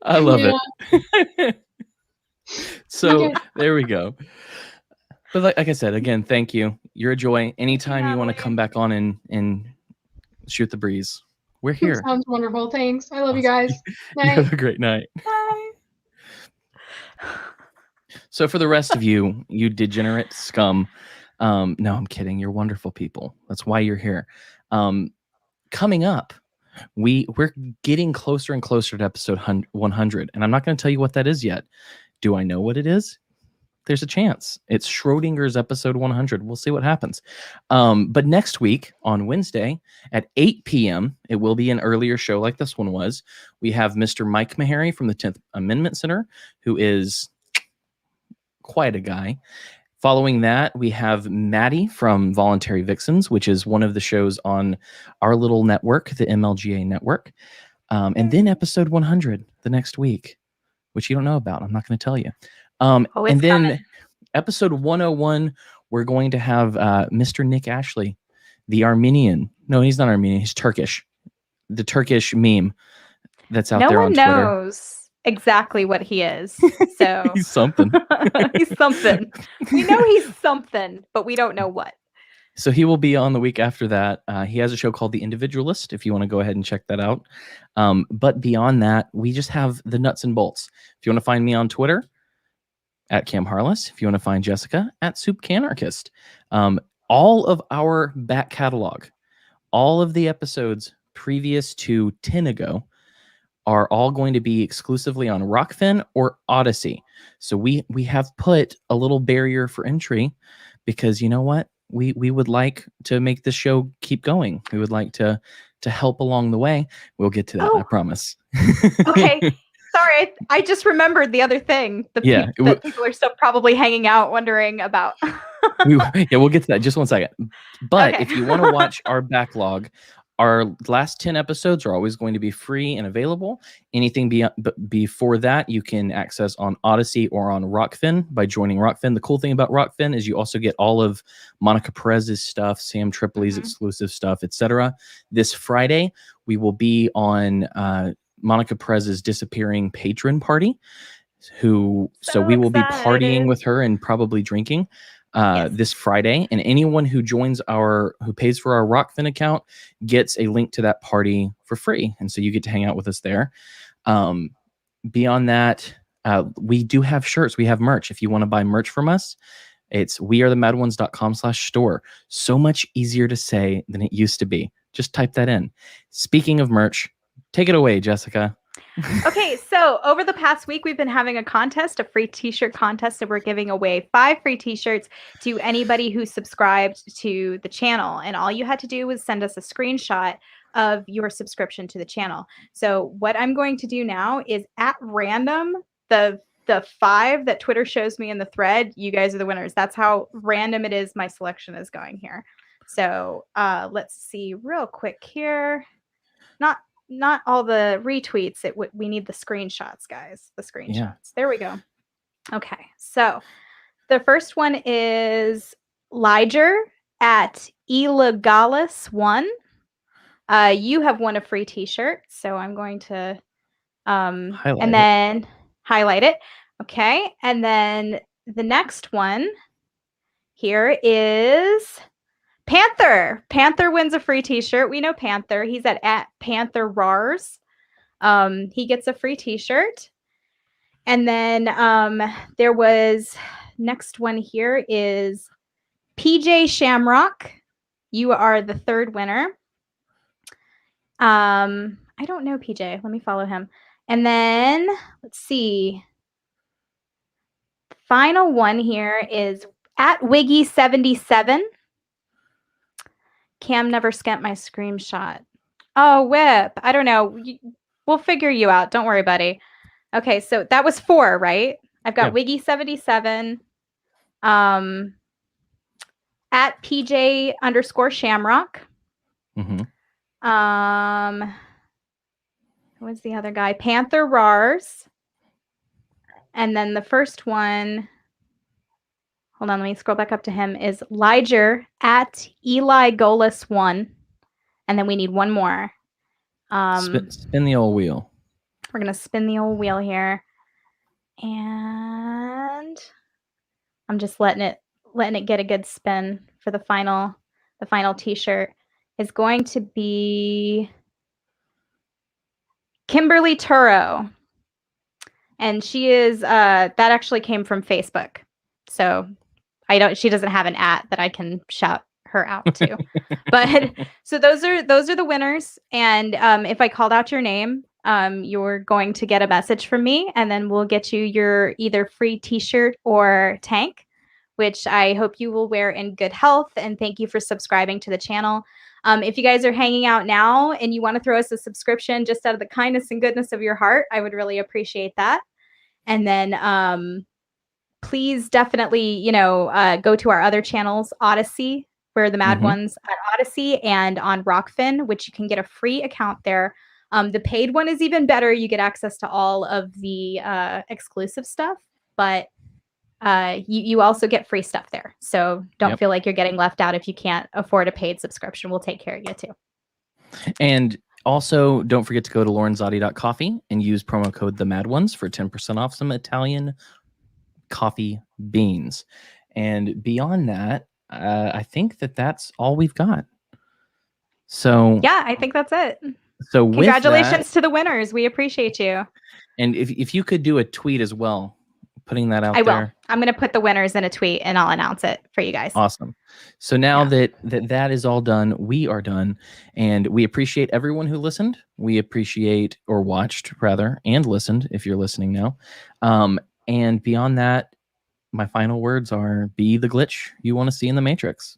I love it. So there we go. But like I said, again, thank you. You're a joy. Anytime you want to come back on and shoot the breeze, we're here. Sounds wonderful. Thanks. I love you guys. You have a great night. Bye. So for the rest of you, you degenerate scum. No, I'm kidding. You're wonderful people. That's why you're here. Coming up, we're getting closer and closer to episode 100, and I'm not going to tell you what that is yet. Do I know what it is? There's a chance. It's Schrodinger's episode 100. We'll see what happens. But next week on Wednesday at 8 p.m., it will be an earlier show like this one was. We have Mr. Mike Meharry from the 10th Amendment Center, who is quite a guy. Following that, we have Maddie from Voluntary Vixens, which is one of the shows on our little network, the MLGA network. And then episode 100 the next week, which you don't know about. I'm not going to tell you. And then coming. Episode 101, we're going to have Mr. Nick Ashley, the Armenian. No, he's not Armenian. He's Turkish. The Turkish meme that's out there on Twitter. No one knows exactly what he is. So he's something. He's something. We know he's something, but we don't know what. So he will be on the week after that. He has a show called The Individualist, if you want to go ahead and check that out. But beyond that, we just have the nuts and bolts. If you want to find me on Twitter, at Cam Harless. If you want to find Jessica, at Soup Canarchist. All of our back catalog, all of the episodes previous to 10 ago are all going to be exclusively on Rockfin or Odyssey. So we have put a little barrier for entry because you know what? We would like to make this show keep going. We would like to help along the way. We'll get to that, I promise. Okay. Sorry, I just remembered the other thing. That people are still probably hanging out wondering about. We'll get to that in just one second. But okay. If you want to watch our backlog, our last 10 episodes are always going to be free and available. Anything before that, you can access on Odyssey or on Rockfin by joining Rockfin. The cool thing about Rockfin is you also get all of Monica Perez's stuff, Sam Tripoli's exclusive stuff, etc. This Friday, we will be on Monica Perez's disappearing patron party, so we will be partying with her and probably drinking this Friday. And anyone who joins who pays for our Rockfin account gets a link to that party for free. And so you get to hang out with us there. Beyond that, we do have shirts. We have merch. If you want to buy merch from us, it's wearethemadones.com/store. So much easier to say than it used to be. Just type that in. Speaking of merch, take it away, Jessica. Okay, so over the past week, we've been having a contest, a free t-shirt contest, and we're giving away 5 free t-shirts to anybody who subscribed to the channel. And all you had to do was send us a screenshot of your subscription to the channel. So what I'm going to do now is at random, the 5 that Twitter shows me in the thread, you guys are the winners. That's how random it is. My selection is going here. So let's see real quick here. Not all the retweets. We need the screenshots, guys. The screenshots. Yeah. There we go. Okay. So the first one is Liger at Illegalis1. You have won a free t-shirt. So I'm going to highlight it. Okay. And then the next one here is Panther. Panther wins a free t-shirt. We know Panther. He's at Panther Rars. He gets a free t-shirt. And then there was next one here is PJ Shamrock. you are the third winner. I don't know PJ. Let me follow him. And then let's see. Final one here is at Wiggy77. Cam never scant my screenshot. Oh, Whip. I don't know. We'll figure you out. Don't worry, buddy. Okay, so that was 4, right? I've got Wiggy77. At PJ_Shamrock. Who was the other guy? Panther Rars. And then the first one, hold on, let me scroll back up to him, is Liger at Eli Golis 1. And then we need one more. Spin the old wheel. We're going to spin the old wheel here. And I'm just letting it get a good spin for the final t-shirt. Is going to be Kimberly Turo. And she is that actually came from Facebook. So she doesn't have an @ that I can shout her out to. But so those are the winners. And if I called out your name, you're going to get a message from me, and then we'll get you your either free t-shirt or tank, which I hope you will wear in good health. And thank you for subscribing to the channel. If you guys are hanging out now and you want to throw us a subscription just out of the kindness and goodness of your heart, I would really appreciate that. And then please definitely, go to our other channels, Odyssey, where the Mad Ones at Odyssey, and on Rockfin, which you can get a free account there. The paid one is even better. You get access to all of the exclusive stuff, but you also get free stuff there. So don't feel like you're getting left out if you can't afford a paid subscription. We'll take care of you too. And also, don't forget to go to lorenzotti.coffee and use promo code TheMadOnes for 10% off some Italian coffee beans. And beyond that, I think that's all we've got. So yeah, I think that's it. So congratulations to the winners. We appreciate you. And if you could do a tweet as well, putting that out there. I will. I'm going to put the winners in a tweet and I'll announce it for you guys. Awesome. So now that is all done, we are done. And we appreciate everyone who listened. We appreciate, or watched rather, and listened if you're listening now. And beyond that, my final words are: be the glitch you want to see in the Matrix.